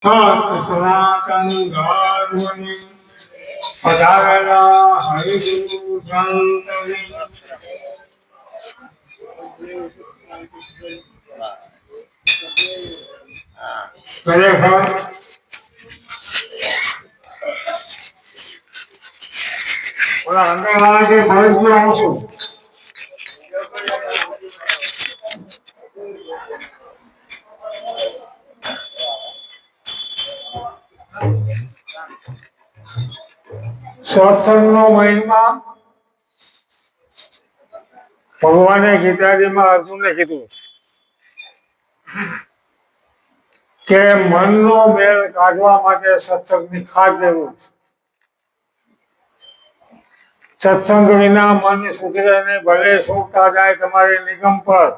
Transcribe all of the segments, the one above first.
સનાતન ધર્મની પધારેલા હરિગુરુ સંતની ખરેખર ઓલા અંકલવાળા જે ફરજમાં આવું છું સત્સંગનો મહિમા ભગવાને ગીતાજીમાં અર્જુનને કીધું કે મનનો મેળ કાઢવા માટે સત્સંગની ખાસ જરૂર છે. સત્સંગ વિના મન સુધરે ને ભલે સુખતા જાય તમારી નિગમ પર,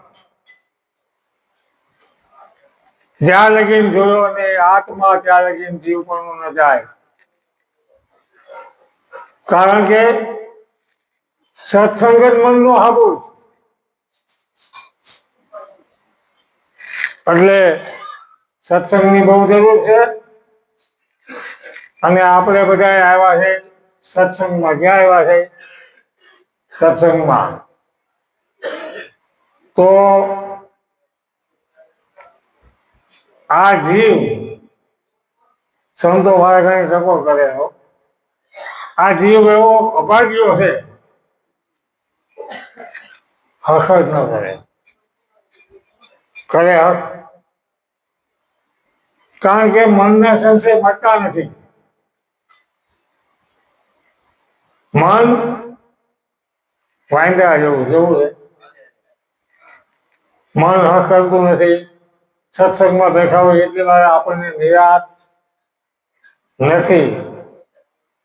જ્યાં લગીન જોયો ને આત્મા ત્યાં લગીન જીવ પણ ન જાય. કારણ કે સત્સંગ જ મનનું હાબું. એટલે સત્સંગની બહુ જરૂર છે. અને આપણે બધા આવ્યા છે સત્સંગમાં. ક્યાં આવ્યા છે? સત્સંગમાં. તો આ જીવ સંતો મારે ઘણી ટકોર કરે. આ જીવ એવો અભાગ્યો છે, હક જ ન કરે. કરે હક? કારણ કે મનના સંશય મળતા નથી. મન વાંદરા જેવું છે. મન હક કરતું નથી. સત્સંગમાં બેઠા હોય એટલી વાર આપણને નિરાત નથી.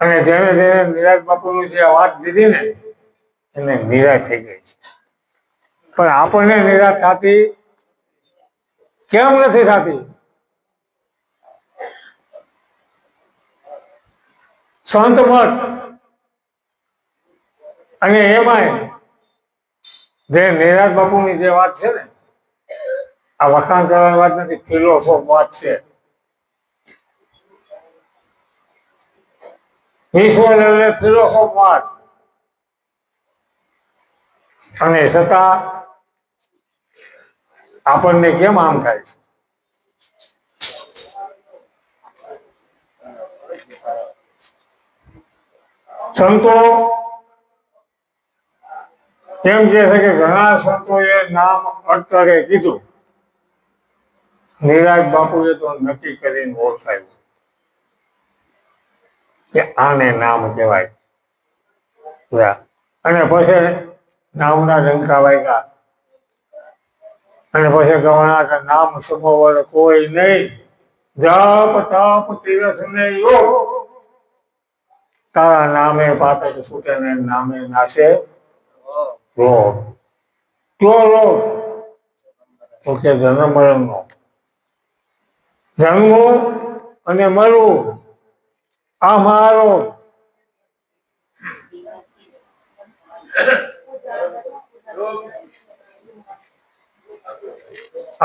અને જેને જેને નિરાજ બાપુની જે વાત દીધી ને એને નિરાશ થઈ ગઈ છે. પણ આપણને નિરાશ થતી કેમ નથી થતી? સંત મત અને એમાંય જે નિરાજ બાપુની જે વાત છે ને, આ વખાણ કરવાની વાત નથી, ફિલોસોફ વાત છે. ઈશ્વર એટલે ફિલોસોફ વાત. અને છતાં આપણને કેમ આમ થાય છે? સંતો એમ કહે છે કે ઘણા સંતોએ નામ અટકે કીધું, નિરાજ બાપુએ તો નક્કી કરીને ઓળખાયું કે આને નામ કહેવાય. અને પછી નામના ડંકા વાગ્યા. અને પછી કહેવાના કે નામ સમોવર કોઈ નહીં, જપ તપ તીરથ ને યોગ, તારા નામે પાતક છૂટે ને નામે નાશે રોગ. કયો રોગ? તો કે જન્મ મરણનો. જન્મવું અને મરવું આ મહારોગ.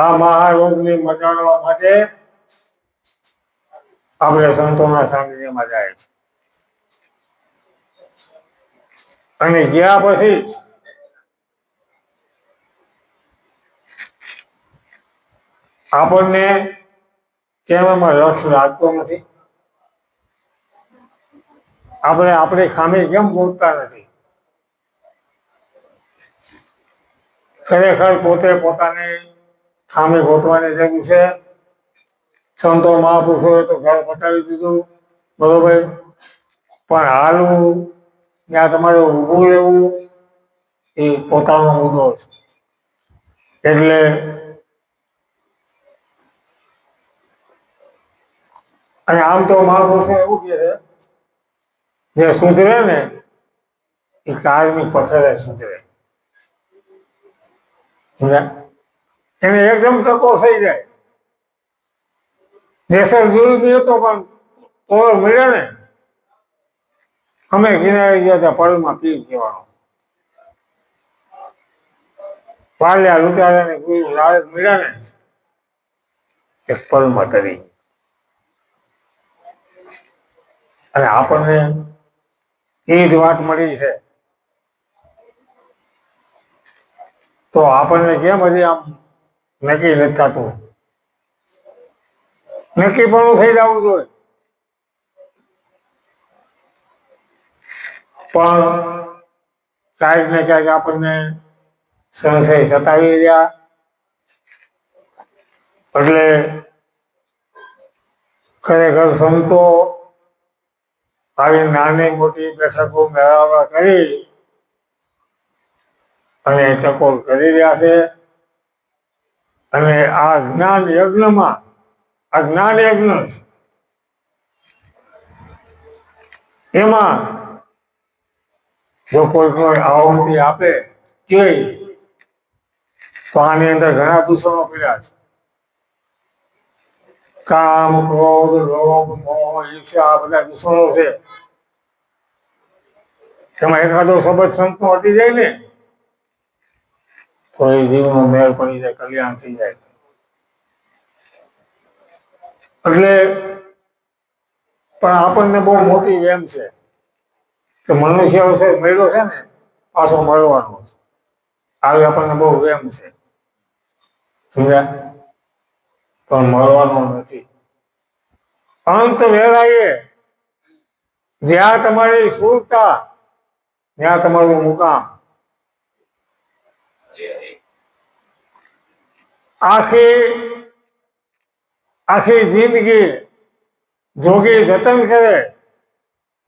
આ મહારોગને મટાડવા માટે આપણે સંતોના સાનિધ્યમાં જાય છે. અને ગયા પછી આપણને કેમ એમાં રસ લાગતો નથી? આપણે આપણી ખામી કેમ ગોતતા નથી? ખરેખર પોતે પોતાની ખામી ગોતવાની જરૂર છે. સંતો મહાપુરુષોએ તો ઘર બતાવી દીધું, બરોબર, પણ હાલવું ત્યાં તમારે ઊભું રહેવું એ પોતાનો મુદ્દો છે. એટલે અને આમ તો મહાપુરુષો એવું કહે છે, જે સુધરે ને એ કાળની પથ્થરે સુધરે. એને એકદમ ટકો થઈ જાય. જેસર જોયું હતો પણ ઓળખ મળ્યો ને, અમે કિનારે ગયા હતા પળમાં પીર કહેવાનો. પાલ્યા લૂંટારાને ગુરુ લાલચ મળ્યા ને એક પળમાં તરી. અને આપણને એ જ વાત મળી છે તો આપણને કેમ હજી આમ નક્કી નથી થતું? નક્કી પણ થઈ જવું જોઈએ, પણ ક્યાંક ને ક્યાંક આપણને સંશય સતાવી રહ્યા. એટલે ખરેખર સંતો આવી નાની મોટી બેઠકો મેળાવડા કરી અને ટકોર કરી રહ્યા છે. અને આ જ્ઞાન યજ્ઞમાં આ જ્ઞાન યજ્ઞ એમાં જો કોઈ આહુતિ આપે કે તો આની અંદર ઘણા દૂષણો પીડ્યા છે. કામ, ક્રોધ, લોભ, મોહ, ઈર્ષ્યા આ બધા દૂષણો છે. એમાં એકાદો શબ્દ સંતનો હટી જાય ને તો એ જીવનો મેળ પડી જાય, કલ્યાણ થઈ જાય. એટલે પણ આપણને બહુ મોટી વેમ છે કે મનુષ્ય હશે મળ્યો છે ને પાછો મળવાનો છે. આવી આપણને બહુ વેમ છે, સમજ્યા? પણ મળવાનો નથી. અંત વેળાએ જ્યાં તમારી સુરતા ત્યાં તમારું મુકામ. આખી આખી જિંદગી જોગી જતન કરે,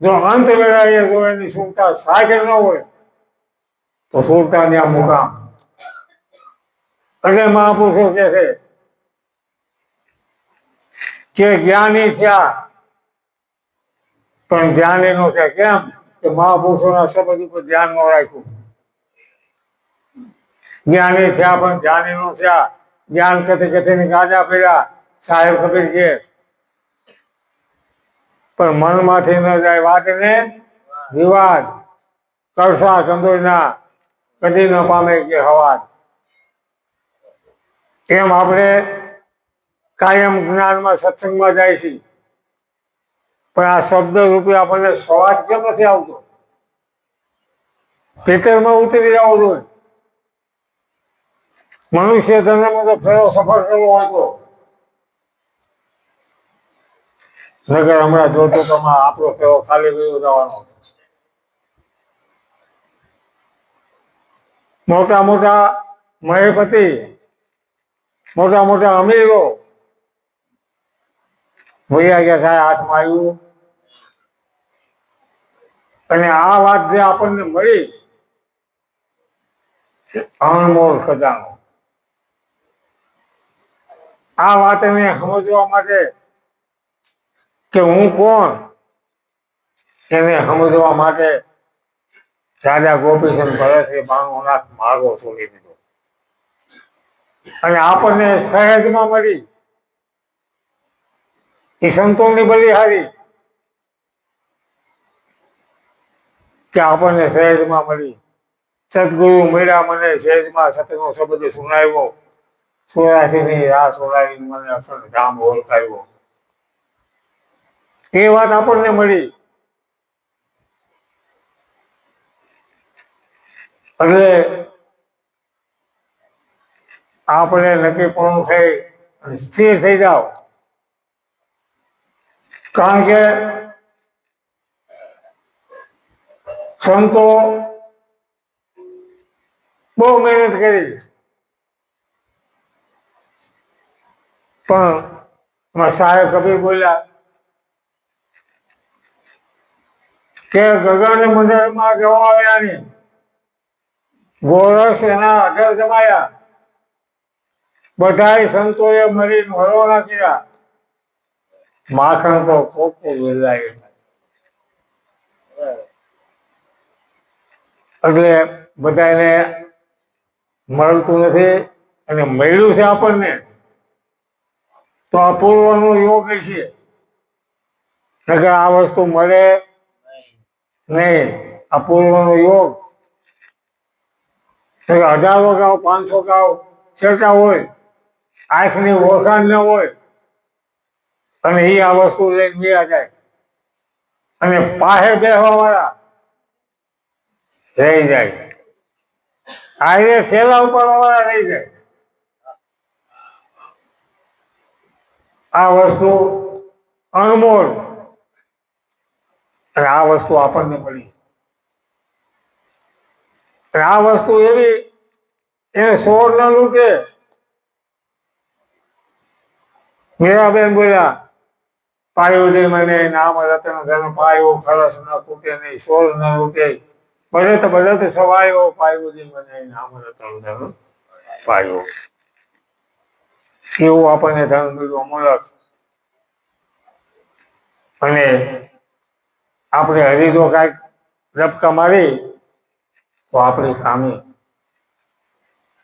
જો અંત વેળાએ જો એની સુરતા સાગર ન હોય તો સુરતા ત્યાં મુકામ. એટલે મહાપુરુષો કહે છે કે જ્ઞાની થયા પણ ધ્યાન એનો છે. કેમ કે મહાપુરુષોના શબ્દ ઉપર ધ્યાન ન રાખ્યું. જ્ઞાની થયા પણ ધ્યાન એનો થયા. જ્ઞાન કથે કથે ને ગાજા પડ્યા સાહેબ કબીર કે, પણ મનમાંથી ન જાય વાત ને વિવાદ. કરસા કંદોઈના કદી ન પામે કે હવાદ. એમ આપણે કાયમ જ્ઞાનમાં સત્સંગમાં જાય છે, પણ આ શબ્દ રૂપે આપણને સ્વાદ કેમ નથી આવતો? ભીતરમાં ઉતરી જવો જોઈએ. મનુષ્ય જન્મમાં તો ફેરો સફળ કરવો હોય તો નગર હમણાં જોતો તો આપણો ફેરો ખાલી ગયો જવાનો. મોટા મોટા મહેપતિ, મોટા મોટા અમીરો ભૈયા ગયા સાહેબ હાથમાં આવ્યું. અને આ વાત જે આપણને મળી અણમોલ ખજાનો. આ વાતને સમજવા માટે કે હું કોણ એને સમજવા માટે રાજા ગોપીચંદ ભરતે બાણુનાથ માર્ગો છોડી દીધો અને આપણને સહેજમાં મળી. એ સંતોની બલિહારી કે આપણને સહેજમાં મળી. સદગુરુ મળ્યા મને સહેજમાં સતનો શબ્દ સુનાવ્યો. 84ની રાસ ઓળાવી મને અસલ ધામ ઓળખાવ્યો. એ વાત આપણને મળી. એટલે આપણે નક્કીપણું થઈ અને સ્થિર થઈ જાઓ. કારણ કે સંતો બહુ મહેનત કરી પણ સાહેબ કબીર બોલ્યા કે ગગન મંડળમાં જવાવ્યાની ગોરસ એના અઢર જમાયા. બધાય સંતોએ મળીને વરોણા કર્યા. માખણ તો કોકો વેલાય. એટલે બધાને મળતું નથી અને મળ્યું છે આપણને તો અપૂર્વનો યોગ છે. નકર આ વસ્તુ મળે નહીં. અપૂર્વનો યોગ 1000 ગાવ 500 ગાવ છેટા હોય, આંખની ઓળખાણ ન હોય અને એ આ વસ્તુ લઈને વ્યા જાય અને પાસે બેસવા વાળા રહી જાય, આયરે થેલા ઉપાડવા વાળા રહી જાય. આ વસ્તુ અણમોલ અને આ વસ્તુ આપણને મળી. અને આ વસ્તુ એવી એને સોળ ન લૂટે. મીરાબેન બોલ્યા પાયો દે મને નામ રતન ધન પાયો ખરસ ન ખૂટે નહીં સોળ ન લૂટે બળત બળત સવાયો પાયો દે મને નામ રતન ધન પાયો. એવું આપણને ધન મળ્યું અમૂલક. અને આપણે હજી જો કાંઈક રબકા મારી તો આપણી ખામી.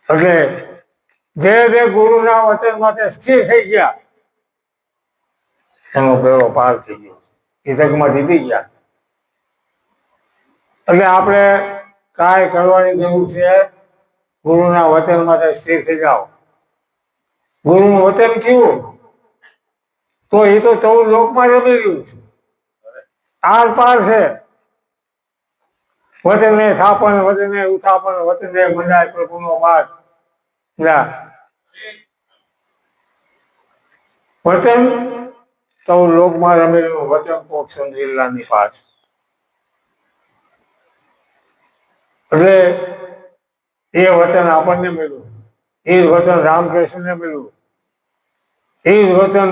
એટલે જે ગુરુના વચન માટે સ્થિર થઈ ગયા એનો બેડો પાર થઈ ગયો, એ જગમાં જીતી ગયા. એટલે આપણે કાંઈ કરવાની જરૂર છે, ગુરુના વચન માટે સ્થિર થઈ જાઓ. ગુરુનું વચન કેવું તો એ તો 14 લોકમાં રમી રહ્યું છે, આર પાર છે. વચને થાપન વચને ઉથાપન વચને મંડાય પ્રભુનો પાઠ. વચન 14 લોકમાં રમેલું વચન કોક સંજિલ્લાની પાસ. એટલે એ વચન આપણને મળ્યું, એ જ વચન રામકૃષ્ણને મળ્યું, એ જ વચન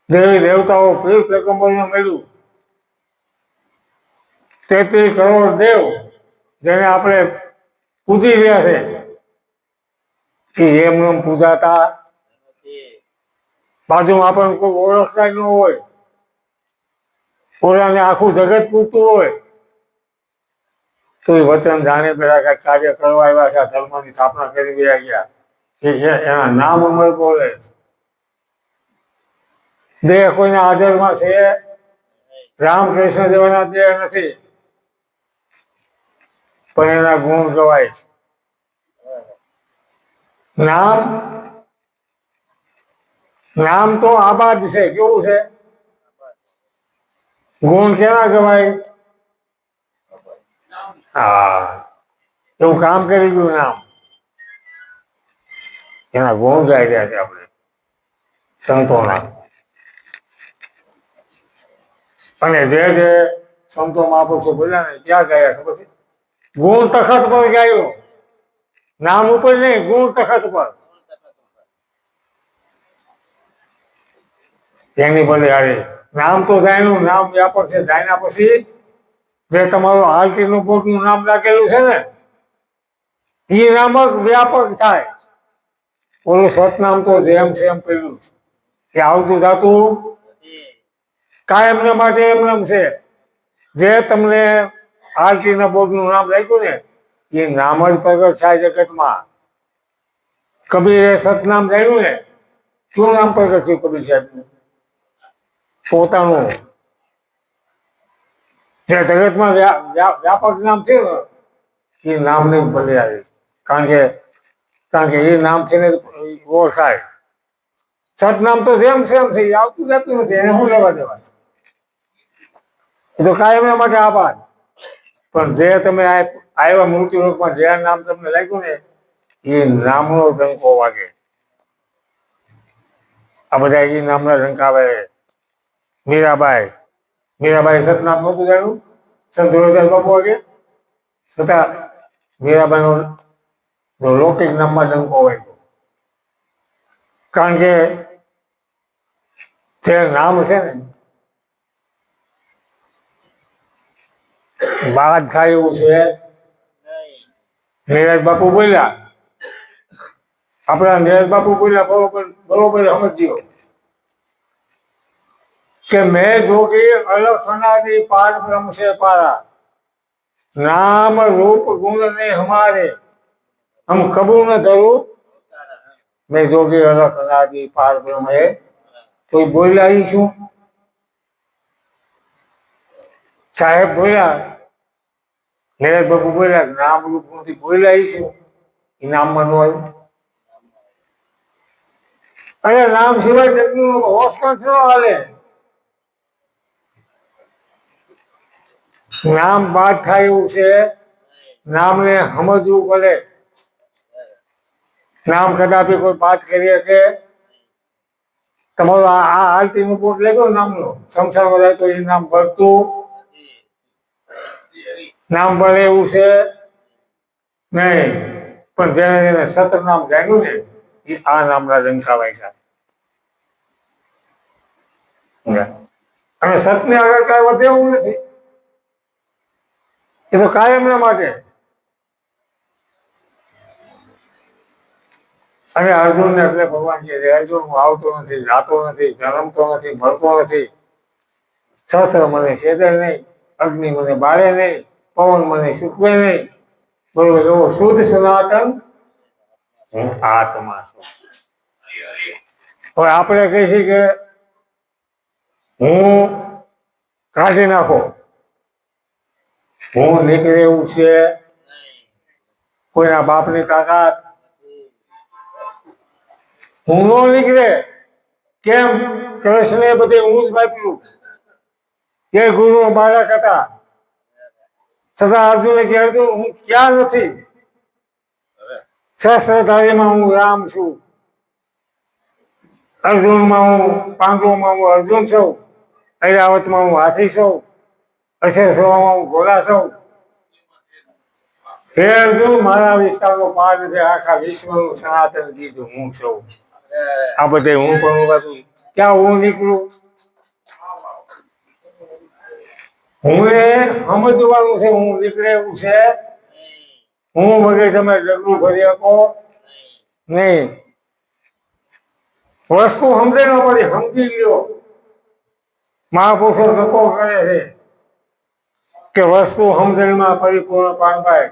દેવી દેવતાઓ પીર પેગમ્બરને મળ્યું. 33 કરોડ દેવ જેને આપણે પૂજી રહ્યા છે એ એમને પૂજાતા બાજુમાં આપણને કોઈ ઓળખતા ન હોય, પોતાને આખું જગત પૂછતું હોય તો એ વચન જાણે પેલા કઈ કાર્ય કરવા આવ્યા છે, ધર્મની સ્થાપના કરી રહ્યા ગયા એના નામ અમર બોલે. દેહ કોઈના આદરમાં છે, રામકૃષ્ણ જેવાના દેહ નથી પણ એના ગુણ ગવાય છે. નામ નામ તો આબાદ છે, કેવું છે? ગુણ કેના ગવાય? હા, એવું કામ કરી ગયું નામ, એના ગુણ ગાઈ રહ્યા છે આપણે સંતોના. અને જે સંતો મહાપુરુષો બોલ્યા ને ક્યાં ગયા ખબર છે? ગુણ તખત પર ગાયો, નામ ઉપર નહીં, ગુણ તખત પર. એની ભલે હારે નામ તો જાણ્યું, નામ વ્યાપક છે, જાણ્યા પછી જે તમારું હાલતીનું બોર્ડનું નામ રાખેલું છે ને એ નામ જ વ્યાપક થાય. ઓલું સતનામ તો જેમ સેમ પેલું એ આવતું જાતું કાયમને માટે એમ છે. જે તમને આરતીના બોર્ડનું નામ રાખ્યું ને એ નામ જ પ્રગટ થાય જગતમાં. કબીરે સતનામ જાણ્યું ને શું નામ પ્રગટ થયું કબીર સાહેબનું? પોતાનું. જે જગતમાં વ્યાપક નામ થયું એ નામને જ ભલે આવે. કારણ કે એ નામ છે ને ઓળખાય. સતનામ તો જેમ સેમ છે, એ આવતું જતું નથી, એને શું લેવા દેવા છે? એ તો કાયમ માટે આભાર. પણ જે તમે આવ્યા મૃત્યુ લોકમાં જે નામ તમને લાગ્યું ને એ નામનો ડંકો વાગે. આ બધા એ નામના ડંકાવે. મીરાબાઈ સતનામ નહોતું જાણ્યું, સંત ધોળીદાસ બાપુ વાગે છતાં મીરાબાઈનો લૌકિક નામમાં ડંકો વાગ્યો. કારણ કે જે નામ છે ને બાદ થાય એવું છે. નીરજ બાપુ બોલ્યા, આપણા નીરજ બાપુ બોલ્યા બરોબર સમજ્યો કે મેં જોગી અલખ અનાદિ પાર બ્રહ્મ से पारा नाम रूप गुण ने हमारे हम कबू न धरू मैं जोगी अलख अनादि पार ब्रह्म है. तो बोલ્યા ઈ શું? સાહેબ બોલ્યા, નીરજ બાપુ બોલ્યા નામ રૂપ ગુણથી બોલ્યા ઈ શું? એ નામમાં ન આવ્યું. અરે નામ સિવાય જગનું હોશ કંઠ ન હાલે. નામ બાદ થાય એવું છે, નામને સમજવું પડે. નામ કદાપી કોઈ બાદ કરી શકે. તમારું આ આરટી નું બોટ લેજો નામનો શમશાનમાં જાય તો એ નામ ભરતું નામ ભરે એવું છે નહીં. પણ જેને જેને સત નામ જાણ્યું ને એ આ નામના ડંકા વાગ્યા. અને સતને આગળ કાંઈ વધે એવું નથી. એ તો કાયમના માટે. અને અર્જુનને એટલે ભગવાન કહે છે અર્જુન હું આવતો નથી, જાતો નથી, જન્મતો નથી, મળતો નથી. શસ્ત્ર મને છેદે નહીં, અગ્નિ મને બાળે નહીં, પવન મને સૂકવે નહીં. બરોબર, એવો શુદ્ધ સનાતન હું આત્મા છું. હવે આપણે કહીએ કે હું કાઢી નાખો, હું નીકળે એવું છે કોઈના બાપની તાકાત. હું નો નીકળે કેમ? કૃષ્ણે બધે હું જ વાપર્યું. એ ગુરુ બાળક હતા છતાં અર્જુને કે અર્જુન હું ક્યાં નથી. શસ્ત્રધારીમાં હું રામ છું, અર્જુનમાં હું પાંડવોમાં હું અર્જુન છું, ઐરાવતમાં હું હાથી છું, અશેષમાં હું ઘોડા છું. હે અર્જુન મારા વિસ્તારનો પાર છે, આખા વિશ્વનું સનાતન કીધું હું છું. આ બધે હું પણ ક્યાં હું નીકળું? હું સમજવાનું છે, હું નીકળે એવું છે. હું વગર તમે ડગલું ભરી શકો નહીં. વસ્તુ સમજે ન પડી, સમજી ગયો. મહાપુરુષો નકો કરે છે કે વસ્તુ સમજણમાં પરિપૂર્ણ પાનભાઈ,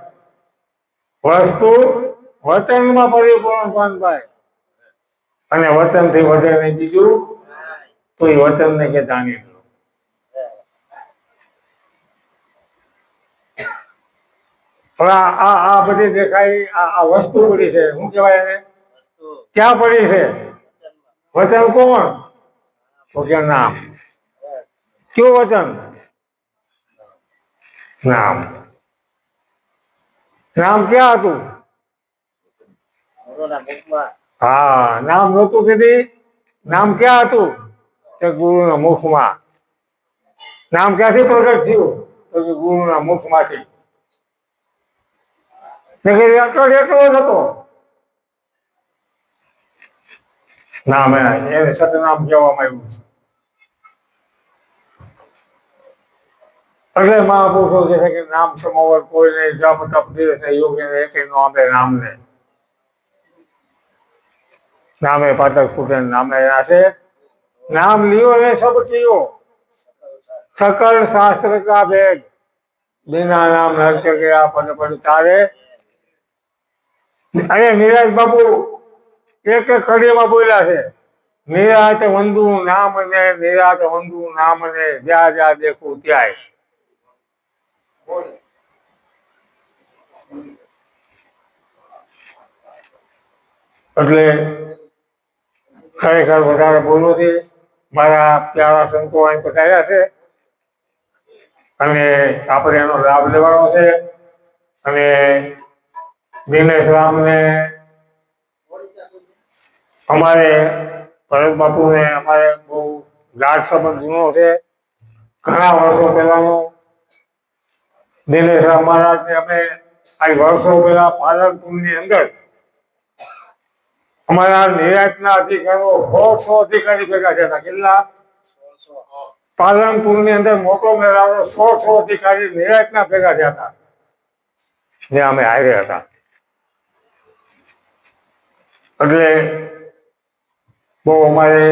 વસ્તુ વચનમાં પરિપૂર્ણ પાનભાઈ. અને વચનથી વધે નહીં બીજું તો એ વચનને કે જાણી લો. હવે આ બધી દેખાય આ વસ્તુ પડી છે, શું કહેવાય એને? ક્યાં પડી છે? વચન કોણ? તો કે નામ. કયું વચન? નામ. નામ ક્યાં હતું? હા, નામ નહોતું કીધી. નામ ક્યાં હતું? તે ગુરુના મુખમાં. નામ ક્યાંથી પ્રગટ થયું? તો કે ગુરુના મુખમાંથી. એકલો જ હતો. નામ એને સતનામ કહેવામાં આવ્યું છે. એટલે મહાપુરુષો કહે છે કે નામ સમોવર કોઈ નહીં, જપ તપ દિવસ ને યોગ ને એકે નો આપે નામને. નામે પાતક ફૂટે નામે નાશે, નામ લિયો ને સબ કિયો, सकल शास्त्र का भेद, बिना नाम नरक गया पद पद तारे. अरे नीरज बाबू एक एक कड़ीમાં બોલ્યા છે, નિરાત વંદુ નામ ને, નિરાત વંદુ નામ ને, જ્યાં જ્યાં દેખું ત્યાંય. એટલે ખરેખર વધારે બોલવું છે. મારા પ્યારા સંતો અહીં પધાર્યા છે અને આપણે એનો લાભ લેવાનો છે. અને દિનેશ રામને અમારે ભરત બાપુને અમારે બહુ ગાઢ સંબંધ જૂનો છે, ઘણા વર્ષો પહેલાનો. દિનેશ રામ મહારાજને અમે આ વર્ષો પહેલા પાલનપુરની અંદર અમારા નિરાંતના અધિકારીઓ 100 અધિકારી ભેગા થયા હતા. કેટલા? પાલનપુરની અંદર મોટો મેળાવો, 100 અધિકારી નિરાંતના ભેગા થયા હતા, જે અમે હારે હતા. એટલે બહુ અમારે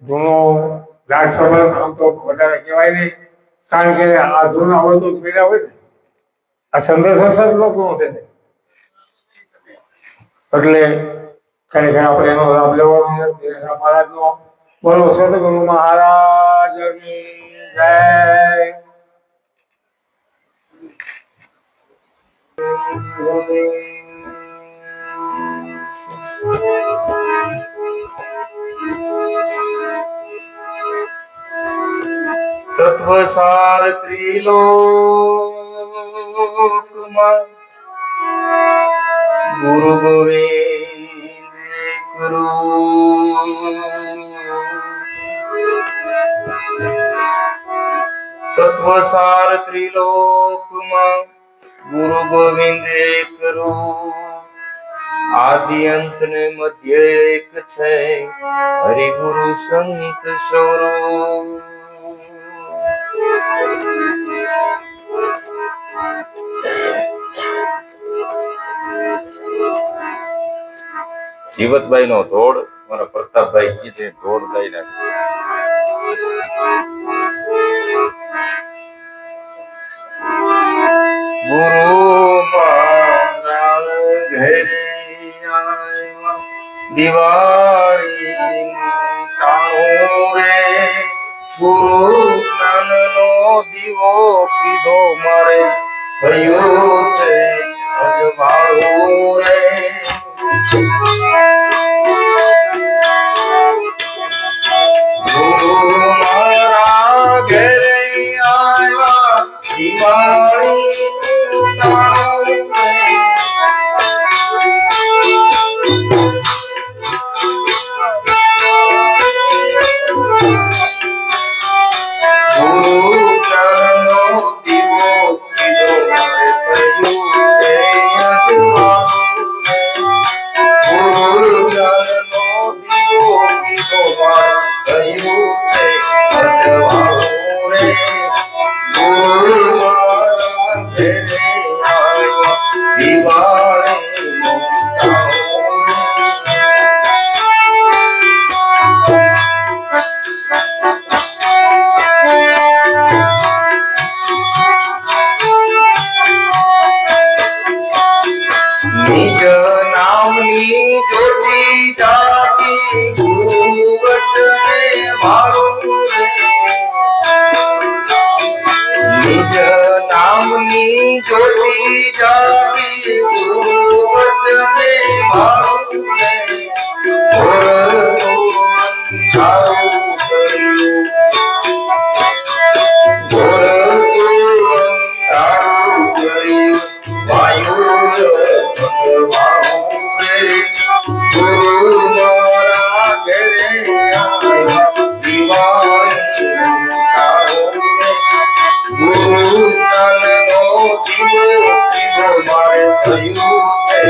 જૂનો ગાઢ સંબંધ. આમ તો વધારે કહેવાય નહીં, કારણ કે આ જૂના હોય તો પીડા હોય ને. આ સંદેશો સદલોકનો છે. એટલે ખરેખર આપણે એનો લાભ લેવાનો છે. મહારાજનો બોલો સદગુરુ મહારાજની જય. તત્વસાર ત્રિલોકમાં ગુરુ ગોવિંદ ગુરુ તત્વસાર ત્રિલોકમાં ગુરુ ગોવિંદ ગુરુ આદિ અંત ને મધ્ય એક છે હરિ ગુરુ સંત સૌરો જીવતભાઈ નો ધોળ મારા પ્રતાપભાઈ કી છે ધોળ લઈ નાખ ગુરુ મારા ઘરે આવ્યા દિવાળી ટાણું રે ગુરુ જ્ઞાનનો દીવો પીધો મારે થયું છે અજવાળું રે ગુરુ મારા ઘરે આવ્યા દિવાળી ટાણું રે નિજ નામની જ્યોતિ જાતી ગુરુ વચને મારું રે નિજ નામની જ્યોતિ જાતી ગુરુ વચને મારું રે ઘોરનું અંધારું કર્યું ઘોરનું અંધારું કર્યું વાયુ ગુરુ મારા ઘરે આવ્યા દિવાળી ગુરુ જ્ઞાનનો દીવો પીધો મારે થયું છે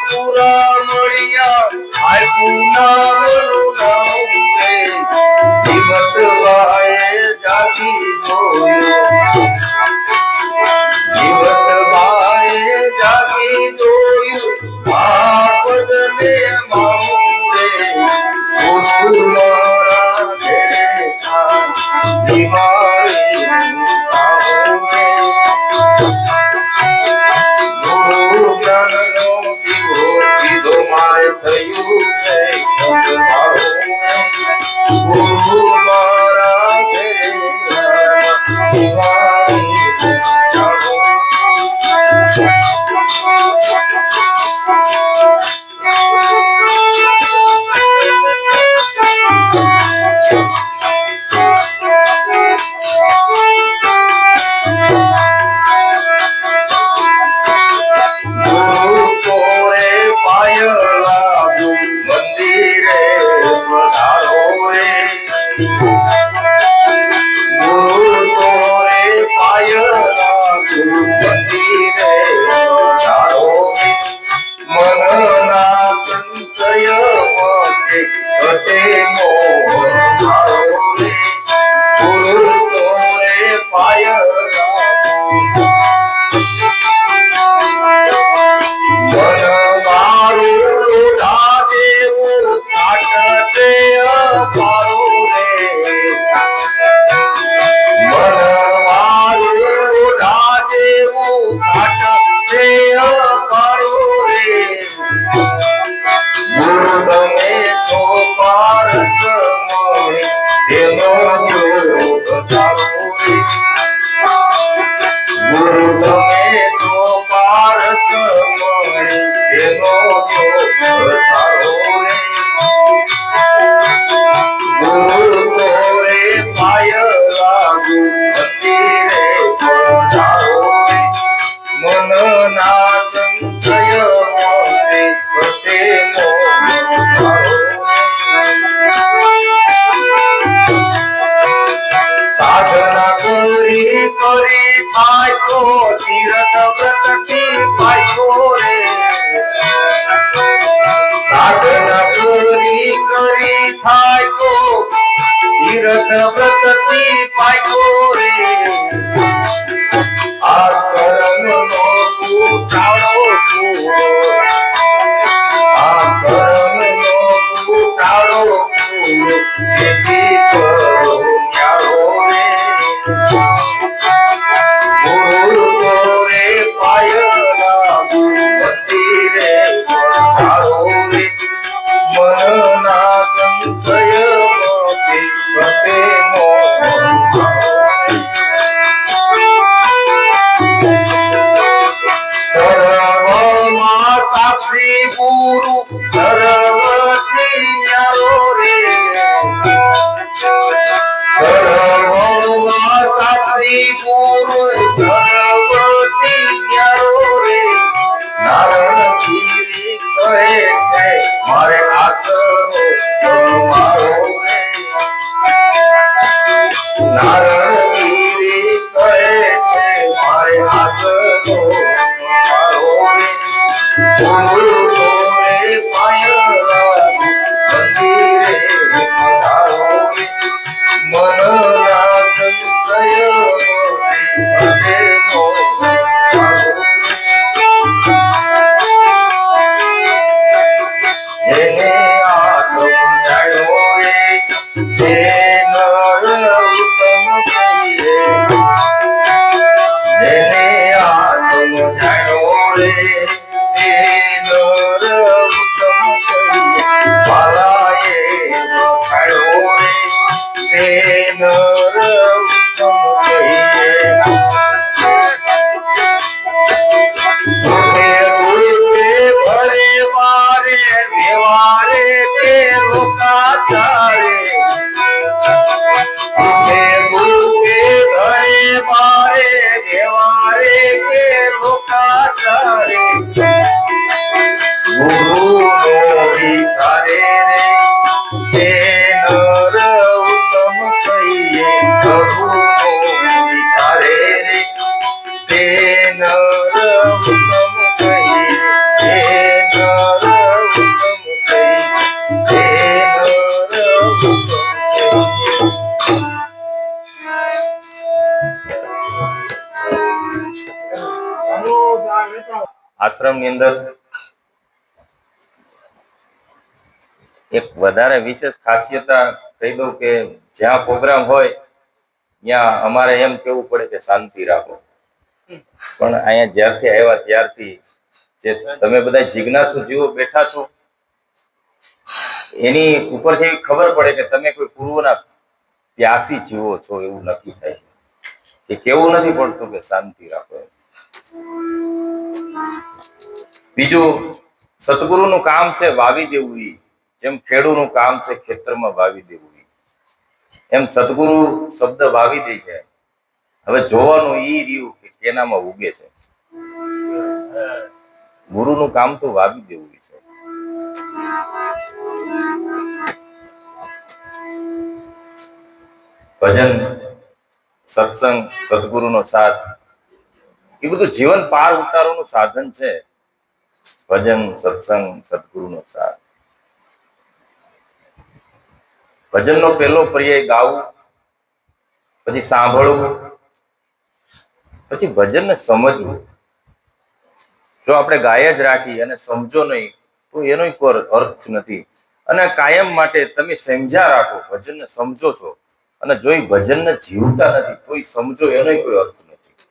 પૂરા મળ્યા ગુરુ મારા ઘેરા દિવાળી જાણો. ગુરુ કોરે પાય લાગુ મંદિરે પધારો રે. ગુરુ કોરે પાય લાગુ મંદિરે પધારો રે. મનના સંશય મતે ઘટે મોહ ધારો રે. ગુરુ કોરે પાય લાગુ મન મારું લોઢા જેવું કાટતે અપારો રે. મન મારું લોઢા જેવું કાટતે અપારો રે. ગુરુ તમે તો પારસ મય એનો જોગ સારો રે. ગુરુ તમે તો પારસ મય એનો જોગ સારો રે. ગુરુ કોરે પાય લાગુ મંદિરે પધારો રે. મનના સંશય મતે ઘટે મોહ ધારો રે. સાધના કરી કરી પાછો તીરથ વ્રતથી પાછો રે. સાધના કરી કરી થાય તો તીરથ વ્રતથી પાછો રે. આ કર્મનો તું ટાળો પૂરો. આ કર્મનો તું ટાળો પૂરો. જેથી કરો ન્યારો રે. ગુરુ કોરે પાય લાગુ મંદિરે પધારો રે. મનના સંશય મતે ઘટે મોહ ધારો રે. સર્વમાં સાક્ષી ગુરુ સર્વથી ન્યારો રે. સર્વમાં સાક્ષી ગુરુ સર્વથી ન્યારો રે. નારણ ગીરી કહે છે મારે આસરો તમારો રે. નારણ ગીરી કહે છે મારે આસરો તમારો રે. ગુરુ કોરે પાય લાગુ મંદિરે પધારો રે. મનના સંશય મતે ઘટે મોહ ધારો રે. જેને આત્મ જાણ્યો રે તે નર ઉત્તમ કહીએ. જેને આત્મ જાણ્યો રે તે નર ઉત્તમ કહીએ. બાલાએ વખાણ્યો રે તે નર ઉત્તમ કહીએ. સુખે ગુરુએ ભરે મારે વ્યવહારે તે લોકાચારે. સુખે ગુરુએ ભરે મારે વ્યવહારે તે લોકાચારે. ગુરુનો વિચારે રે તે નર ઉત્તમ કહીએ. પ્રભુનો વિચારે રે તે નર ઉત્તમ કહીએ. તે નર ઉત્તમ કહીએ. તે નર ઉત્તમ કહીએ. આશ્રમની અંદર એક વધારે વિશેષ ખાસિયતા કહી દઉં કે જ્યાં પ્રોગ્રામ હોય ત્યાં અમારે એમ કેવું પડે કે શાંતિ રાખો. પણ અહીંયા જ્યારથી આવ્યા ત્યારથી જે તમે બધા જિજ્ઞાસુ જીવો બેઠા છો એની ઉપરથી ખબર પડે કે તમે કોઈ પૂર્વના પ્યાસી જીવો છો એવું નક્કી થાય છે. કે કેવું નથી પડતું કે શાંતિ રાખો. બીજું, સદગુરુનું કામ છે વાવી દેવું. જેમ ખેડૂતનું કામ છે ખેતરમાં વાવી દેવું, એમ સદગુરુ શબ્દ વાવી દે છે. હવે જોવાનું ઈ રહ્યું કે કેનામાં ઉગે છે. ગુરુનું કામ તો વાવી દેવું છે. ભજન, સત્સંગ, સદગુરુનો સાથ, એ બધું જીવન પાર ઉતારવાનું સાધન છે. ભજન, સત્સંગ, સદગુરુનો સાથ. ભજનનો પહેલો પર્યાય ગાવું, પછી સાંભળવું, પછી ભજનને સમજવું. જો આપણે ગાય જ રાખી અને સમજો નહીં તો એનો કોઈ અર્થ નથી. અને કાયમ માટે તમે સમજ્યા રાખો, ભજનને સમજો છો, અને જો એ ભજનને જીવતા નથી તો એ સમજો એનો કોઈ અર્થ નથી.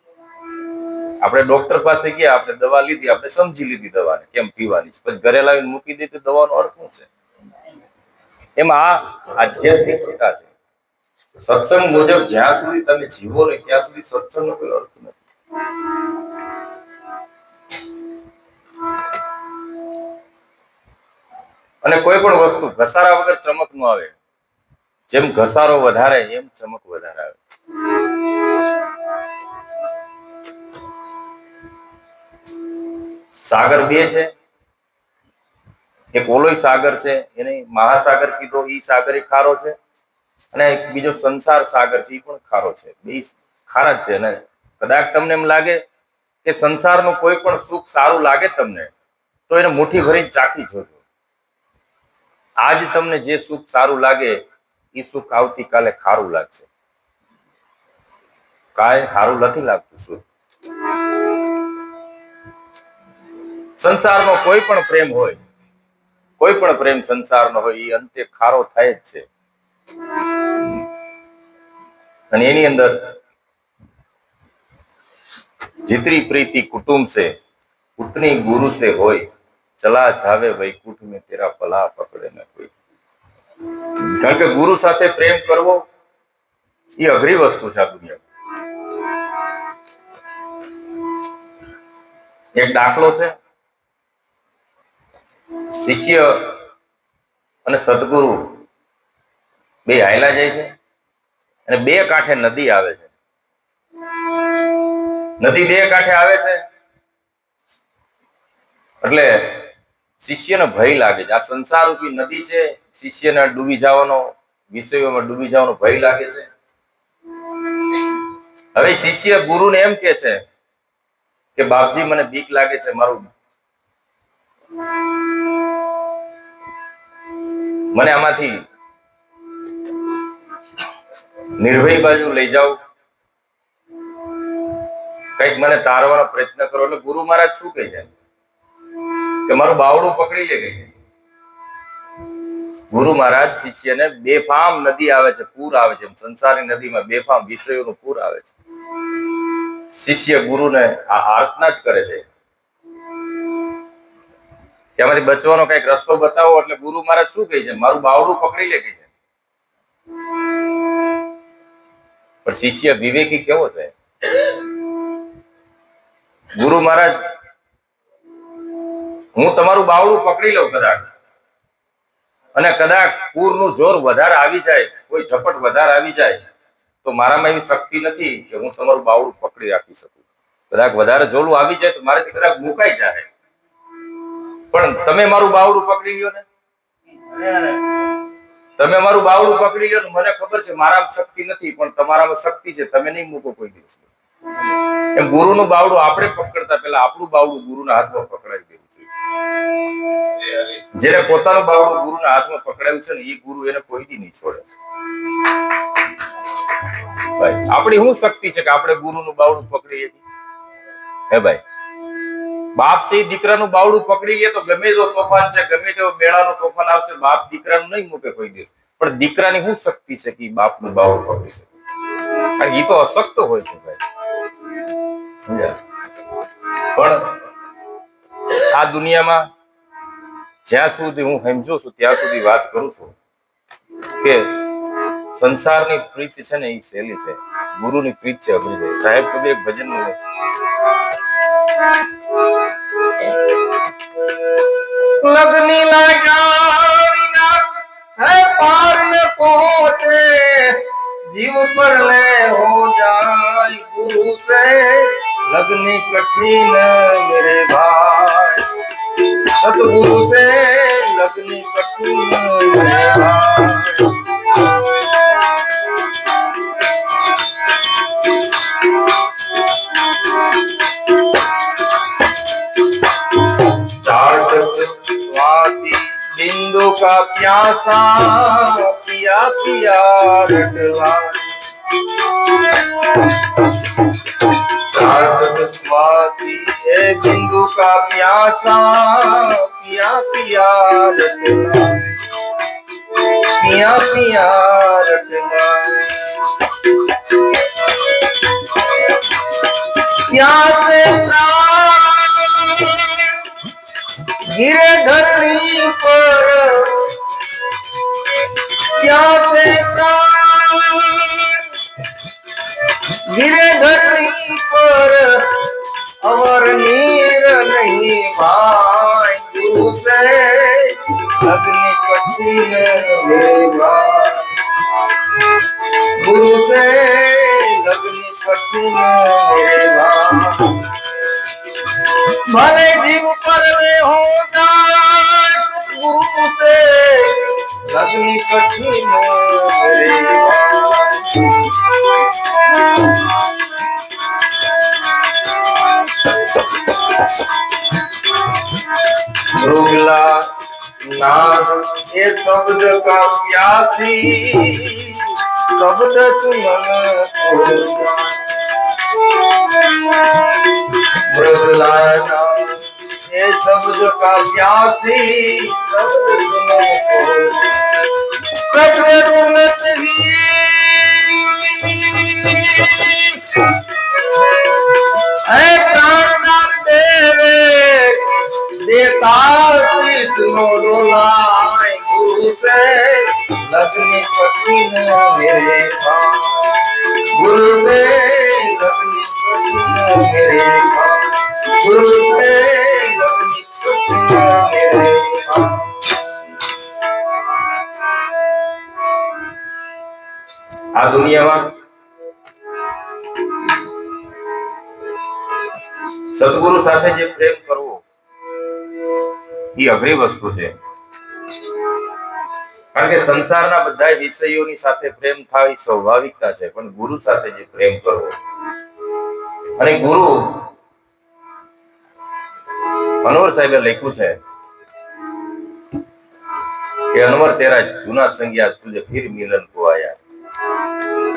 આપણે ડોક્ટર પાસે ગયા, આપણે દવા લીધી, આપણે સમજી લીધી દવાને કેમ પીવાની છે, પછી ઘરે લાવીને મૂકી દીધી, દવાનો અર્થ શું છે? એમાં આ આધ્યાત્મિકતા છે. સત્સંગ મુજબ જ્યાં સુધી તમે જીવો ને ત્યાં સુધી સત્સંગનો કોઈ અર્થ નથી. અને કોઈ પણ વસ્તુ ઘસારા વગર ચમક ન આવે. જેમ ઘસારો વધારે એમ ચમક વધારે આવે. સાગર બે છે, એક ઓલોય સાગર છે, એને મહાસાગર કીધો, ઈ સાગર ખારો છે, અને એક બીજો સંસાર સાગર છે, એ પણ ખારો છે. બે ખારા જ છે ને. કદાચ તમને એમ લાગે કે સંસારનું કોઈ પણ સુખ સારું લાગે તમને, તો એને મુઠ્ઠી ભરીને ચાખી જોજો. આજ તમને જે સુખ સારું લાગે એ સુખ આવતીકાલે ખારું લાગશે. કાંઈ સારું નથી લાગતું સુખ. સંસારનો કોઈ પણ પ્રેમ હોય, કોઈ પણ પ્રેમ સંસારનો હોય, એ અંતે ખારો થાય જ છે. અને એની અંદર जितनी प्रीति कुटुंब से उतनी गुरु से होय, चला जावे वैकुंठ में तेरा पला पकड़े न कोई. કારણ કે ગુરુ સાથે પ્રેમ કરવો એ અઘરી વસ્તુ છે આ દુનિયામાં. એક દાખલો છે, શિષ્ય અને સદગુરુ બે હાયલા જાય છે, અને બે કાંઠે નદી આવે છે. નદી બે કાંઠે આવે છે એટલે શિષ્યને ભય લાગે છે. આ સંસાર રૂપી નદી છે, શિષ્યને ડૂબી જવાનો, વિષયોમાં ડૂબી જવાનો ભય લાગે છે. હવે શિષ્ય ગુરુને એમ કે છે કે બાપજી મને બીક લાગે છે, મને આમાંથી નિર્ભય બાજુ લઈ જાઓ, કઈક મને તારવાનો પ્રયત્ન કરો. એટલે ગુરુ મહારાજ શું કહે છે કે મારું બાવડું પકડી લે. ગઈ ગુરુ મહારાજ શિષ્યને બેફામ નદી આવે છે, પૂર આવે છે, સંસારની નદીમાં બેફામ વિષયોનું પૂર આવે છે. શિષ્ય ગુરુને આ આર્તના જ કરે છે કે આમાંથી બચવાનો કઈક રસ્તો બતાવો. એટલે ગુરુ મહારાજ શું કહે છે, મારું બાવડું પકડી લે. ગઈ છે. પણ શિષ્ય વિવેકી કેવો છે? ગુરુ મહારાજ, હું તમારું બાવડું પકડી લઉં કદાચ, અને કદાચ પૂરનું જોર વધારે આવી જાય, કોઈ ઝપટ વધારે આવી જાય, તો મારામાં એવી શક્તિ નથી કે હું તમારું બાવડું પકડી રાખી શકું. કદાચ વધારે જોલું આવી જાય તો મારાથી કદાચ મુકાઈ જાય. પણ તમે મારું બાવડું પકડી લ્યો ને, તમે મારું બાવડું પકડી લ્યો ને, મને ખબર છે મારામાં શક્તિ નથી, પણ તમારામાં શક્તિ છે, તમે નહીં મૂકો કોઈ દિવસ. એમ ગુરુનું બાવડું આપણે પકડતા પહેલા આપણું બાવડું ગુરુના હાથમાં પકડાવી દેવું જોઈએ. જેને પોતાનું બાવડું ગુરુના હાથમાં પકડાયું છે ને, એ ગુરુ એને કોઈ દી નહીં છોડે. ભાઈ, આપણી શું શક્તિ છે કે આપણે ગુરુનું બાવડું પકડીએ? હે ભાઈ, બાપ છે એ દીકરાનું બાવડું પકડી લે તો ગમે તેવો તોફાન છે, ગમે તેવો મેળાનું તોફાન આવશે, બાપ દીકરાનું નહીં મૂકે કોઈ દિવસ. પણ દીકરાની શું શક્તિ છે કે બાપનું બાવડું પકડી શકે? કારણ એ તો અશક્ત હોય છે ભાઈ. પણ આ દુનિયામાં જ્યાં સુધી હું સમજુ છું ત્યાં સુધી વાત કરું છું કે સંસારની પ્રીત છે ને એ સહેલી છે, ગુરુની પ્રીત છે અઘરી છે. સાહેબ કબીર એક ભજન લગની લાગ્યા વિના હે પાર ન પહોંચે, જીવ પર લે હો જાય ગુરુ સે लगनी कठिन मेरे भाई, सतगुरु से लगनी कठिन मेरे भाई. स्वाति बिंदु का प्यासा पिया पिया रटवा, स्वाति है बिंदु का प्यासा पिया पिया रटवा, पिया पिया रटवा. प्यासे गिरे धरनी पर, प्यासे गिरे धरनी पर, अवर नीर नहीं भाई गुरु से लगनी कठिन मेरे भाई, गुरु से लगनी कठिन मेरे भाई. भले जीव पर में हो जाए गुरु से लगनी कठिन मेरे भाई. रुगला नाद ये शब्द का प्यासी, शब्द सुमन मृगला ये शब्द का प्यासी, शब्द सुमन प्रज्वलित ही है प्राणदान देवे देता कृष्ण डोलाए गुरु से लगनी कठिन मेरे भाई, गुरु से लगनी कठिन मेरे भाई, गुरु से लगनी कठिन मेरे भाई. આ દુનિયામાં સદગુરુ સાથે જે પ્રેમ કરવો એ અઘરી વસ્તુ છે, કારણ કે સંસારના બધા વિષયોની સાથે પ્રેમ થાય સ્વાભાવિકતા છે, પણ ગુરુ સાથે જે પ્રેમ કરવો, અને ગુરુ અનવર સાહેબે લખ્યું છે કે અનવર તેરા જૂના સંગ્યા તુજે ફિર મિલન કો આયા.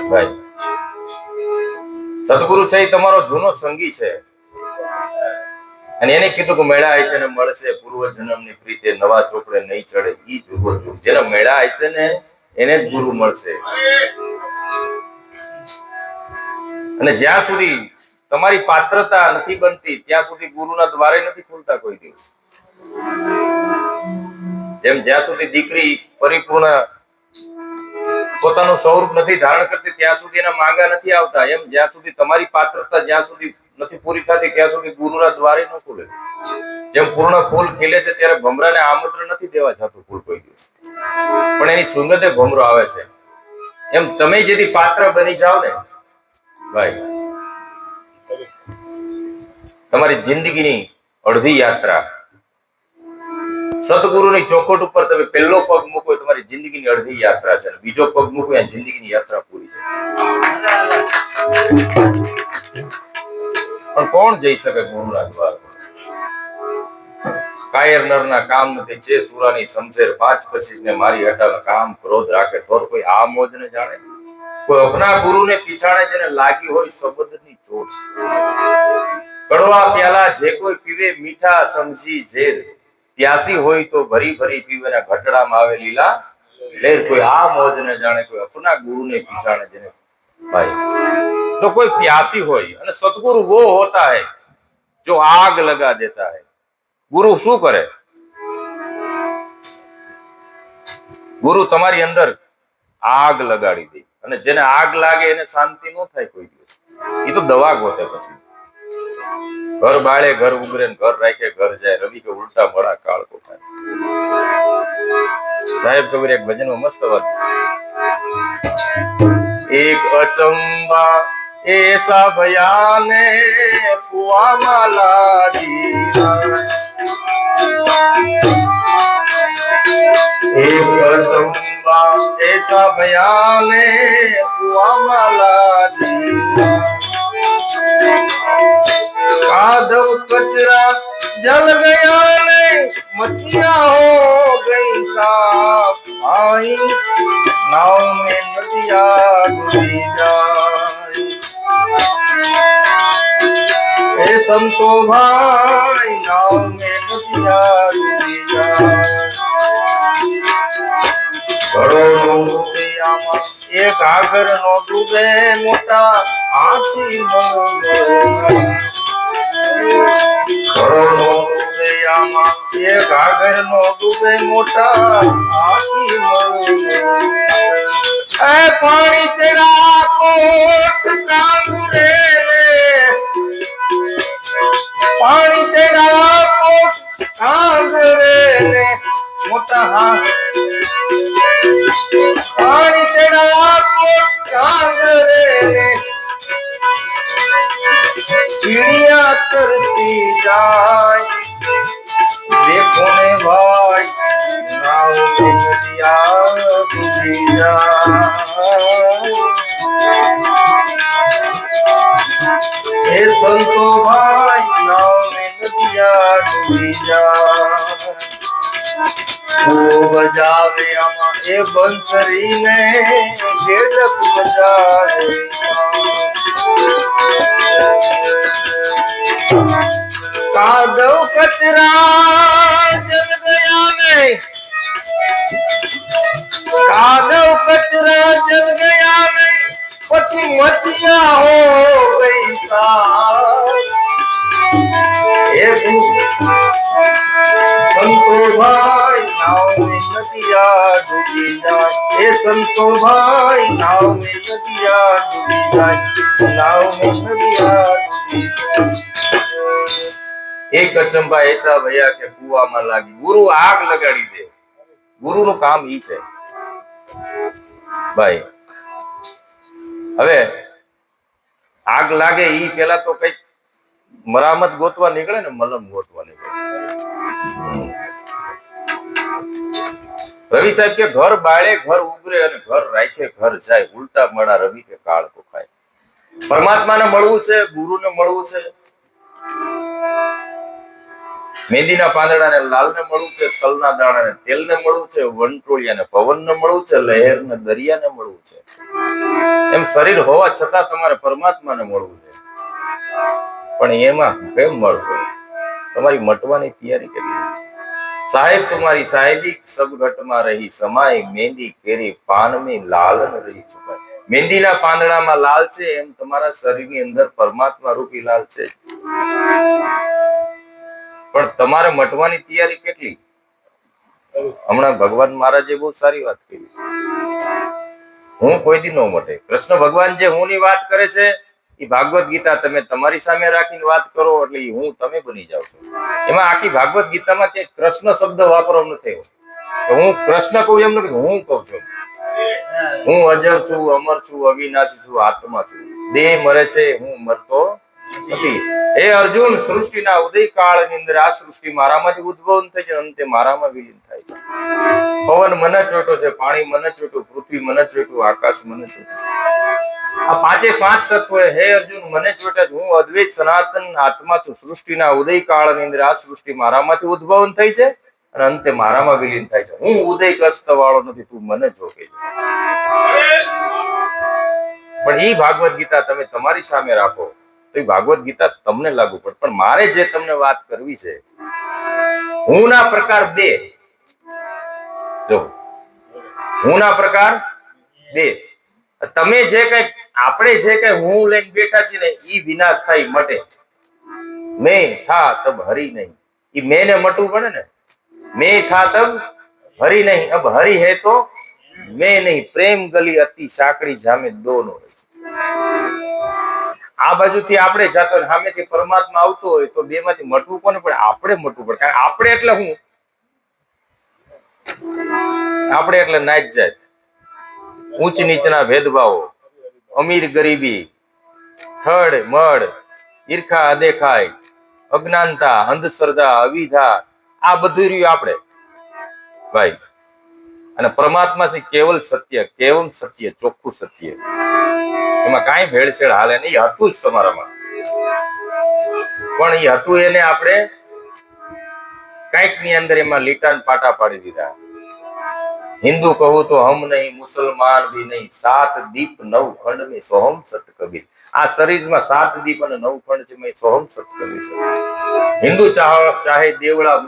ભાઈ સદગુરુ છે એ તમારો જૂનો સંગી છે, અને એને કીધું કે મેળા હશે ને મળશે પૂર્વ જન્મની પ્રીતે નવા ચોપડે નહીં ચડે. ઈ જુગો જુગ જેને મેળા હશે ને એને જ ગુરુ મળશે. અને જ્યાં સુધી તમારી પાત્રતા નથી બનતી ત્યાં સુધી ગુરુના દ્વારે નથી ખુલતા કોઈ દિવસ. જેમ જ્યાં સુધી દીકરી પરિપૂર્ણ પોતાનું સ્વરૂપ નથી ધારણ કરતી ત્યાં સુધી એના માંગા નથી આવતા, એમ જ્યાં સુધી તમારી પાત્રતા જ્યાં સુધી નથી પૂરી થતી ત્યાં સુધી ગુરુના દ્વારે ન ખુલે. જેમ પૂર્ણ ફૂલ ખીલે છે ત્યારે ભમરાને આમંત્રણ નથી દેવા જતું ફૂલ કોઈ દિવસ, પણ એની સુગંધે ભમરો આવે છે. એમ તમે જેથી પાત્ર બની જાઓ ને ભાઈ, તમારી જિંદગીની અડધી યાત્રા સતગુરુની ચોખવટ ઉપર તમે પહેલો પગ મૂકો તમારી જિંદગીની અડધી યાત્રા છે, બીજો પગ મૂકો ત્યાં જિંદગીની યાત્રા પૂરી છે. પણ કોણ જઈ શકે ગુરુના દ્વાર? કાયર નરના કામ નથી છે સુરાની સમશેર, 5-25 ને મારી હટાવે કામ ક્રોધ રાખે થોર. કોઈ આ મોજ ને જાણે, કોઈ અપના ગુરુને પીછાણે જેને લાગી હોય શબ્દની ચોટ. કડવા પ્યાલા જે કોઈ પીવે મીઠા સમજી ઝેર, પ્યાસી હોય તો ભરી ભરી પીવે ના ઘટડામાં આવે લીલા લેર. કોઈ આ મોજ ને જાણે, કોઈ અપના ગુરુને પીછાણે જેને ભાઈ. तो कोई प्यासी હોય, અને સદગुरु वो होता है जो आग लगा देता है. गुरु શું કરે? ગુરુ તમારી અંદર આગ લગાડી દે, અને જેને આગ લાગે એને શાંતિ ન થાય કોઈ દિવસ. એ તો દવા ગોતે પછી. ઘર બાળે ઘર ઉગરે, ઘર રાખે ઘર જાય, રવિ કે ઉલટા મળા કાળ કો થાય. સાહેબ કબીર એક ભજનમાં મસ્ત વાત, એક અચંબા એસા ભયાને કુવામાં લાગી, એક અચંબા એસા ભયાને કુવામાં લાગી, कादव कचरा जल गया ने मछलियां हो गई साफ, आई नाव में नदियां डूबी जाए, ए संतो भाई नाव में नदियां डूबी जाए, घड़ो डूबे आमा ए घाघर नो डूबे मोटा हाथी मंगो, ઘડો ડૂબે આમાં એ ઘાઘર નો ડૂબે મોટા હાથી મંગો, એ પાણી ચડા કોટ કાંગરે ને, પાણી ચડા કોટ કાંગરે ને મોટા, પાણી ચડા કોટ કાંગરે ને चिड़िया करती जाए, देखो ने भाई नाव में नदियां डूबी जाए, हे संतो भाई नाव में नदियां डूबी जाए, वो बजावे आमा ए बंसरी ने ढेलक बजावे, कादव कचरा जल गया नहीं, कादव कचरा जल गया नहीं, पची मछलियां हो गई साफ, संतो भाई नाव में नदियां डूबी जाए, ए संतो भाई नाव में नदियां डूबी जाए, नाव में नदियां डूबी जाए, એક અચંબા એસા ભયા કે કુવામાં લાગી. ગુરુ આગ લગાડી દે. ગુરુ નું કામ ઈ છે ભાઈ. હવે આગ લાગે ઈ પેલા તો કઈક મરામત ગોતવા નીકળે ને, મલમ ગોતવા નીકળે. રવિ સાહેબ કે ઘર બાળે ઘર ઉગરે અને ઘર રાખે ઘર જાય, ઉલટા મળા રવિ કે કાળ કો ખાય. પરમાત્માને મળવું છે, ગુરુને મળવું છે, મેંદીના પાંદડાને લાલને મળવું છે, તલના દાણાને તેલને મળવું છે, વંટોળિયાને પવનને મળવું છે, લહેરને દરિયાને મળવું છે. એમ શરીર હોવા છતાં તમારે પરમાત્માને મળવું છે. પણ એમાં કેમ મળશો? તમારી મટવાની તૈયારી કેટલી? સાહેબ તમારી સાહેબી સબઘટમાં રહી સમાય, મેંદી કેરી પાનમી લાલન રહી છુપાય. મેંદીના પાંદડામાં લાલ છે, એમ તમારા શરીરની અંદર પરમાત્મા રૂપી લાલ છે. પણ તમારે મટવાની તૈયારી કેટલી? હમણાં ભગવાન મહારાજે બહુ સારી વાત કરી, હું કોઈ દી ન મટે. કૃષ્ણ ભગવાન જે હું ની વાત કરે છે એ ભાગવત ગીતા તમે તમારી સામે રાખીને વાત કરો એટલે હું તમે બની જાવ છો. એમાં આખી ભાગવત ગીતામાં ક્યાંય કૃષ્ણ શબ્દ વાપરવાનો નથી. હું કૃષ્ણ કહું એમ નથી, હું કહું છું. હું અજર છું, અમર છું, અવિનાશી છું, આત્મા છું. દેહ મરે છે, હું મરતો નથી. હે અર્જુન, સૃષ્ટિના ઉદય કાળની અંદર આ સૃષ્ટિ મારામાંથી ઉદ્ભવ થઈ છે, અંતે મારામાં વિલીન થાય છે. પવન મને ચોટો છે, પાણી મને ચોટું, પૃથ્વી મને ચોટું, આકાશ મને ચોટું. આ પાંચે પાંચ તત્વો હે અર્જુન મને ચોટ્યા છે. હું અદ્વૈત સનાતન આત્મા છું. સૃષ્ટિના ઉદય કાળની અંદર આ સૃષ્ટિ મારામાંથી ઉદ્ભવ થઈ છે અને અંતે મારામાં વિલીન થાય છે. હું ઉદય કસ્ત વાળો નથી, તું મને જોકે છે. પણ એ ભાગવત ગીતા તમે તમારી સામે રાખો તો એ ભાગવત ગીતા તમને લાગુ પડે. પણ મારે જે તમને વાત કરવી છે, હું ના પ્રકાર બે. જો હું ના પ્રકાર બે. તમે જે કઈ આપણે જે કઈ હું લઈને બેઠા છીએ ને ઈ વિનાશ થાય, મટે. મેં થા તબ હરી નહીં. ઈ મેં ને મટવું પડે ને. મેં થા તબ હરી નહીં અબ હરી હે તો મેં નહીં, પ્રેમ ગલી અતિ સાંકડી જામે દોનો. આ બાજુથી આપણે જાતો ને સામેથી પરમાત્મા આવતો હોય તો બે માંથી મટવું કોને પડે? આપણે મટવું પડે. કારણ આપણે એટલે હું, આપણે એટલે નાચ જાત, ઊંચ નીચના ભેદભાવો, અમીર ગરીબી, થડ મડ, ઈર્ખા અદેખાય, અજ્ઞાનતા, અંધશ્રદ્ધા, અવિધા, આ બધું રહ્યું આપણે ભાઈ. અને પરમાત્મા છે કેવલ સત્ય, કેવલ સત્ય, ચોખ્ખું સત્ય. એમાં કાંઈ ભેળસેળ હાલે નહીં. એ હતું જ તમારામાં, પણ એ હતું એને આપણે કાંઈક ની અંદર એમાં લીટાન પાટા પાડી દીધા. હિન્દુ કહું તો હમ નહીં, મુસલમાન ભી નહીં, 7 દીપ 9 ખંડ में सोहम सत कबीर. આ શરીરમાં 7 દીપ અને 9 ખંડ છે, મેં સોહમ સત કબીર છે. હિન્દુ ચાહે દેવડા,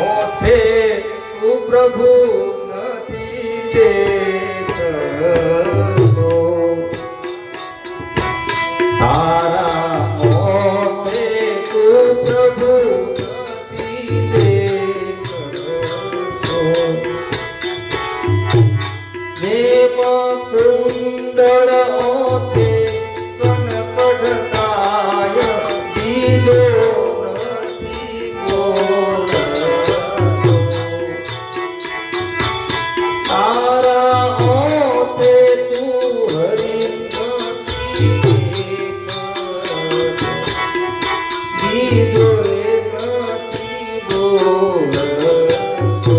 મોથે તું પ્રભુ નથી દેખતો, તારા મોથે તું પ્રભુ નથી દેખતો. જેમ કુંડળ ઓથે કન પડતાય દીધો નથી બોલ. તારા ઓથે તું હરી નથી દીધો નથી બોલતો.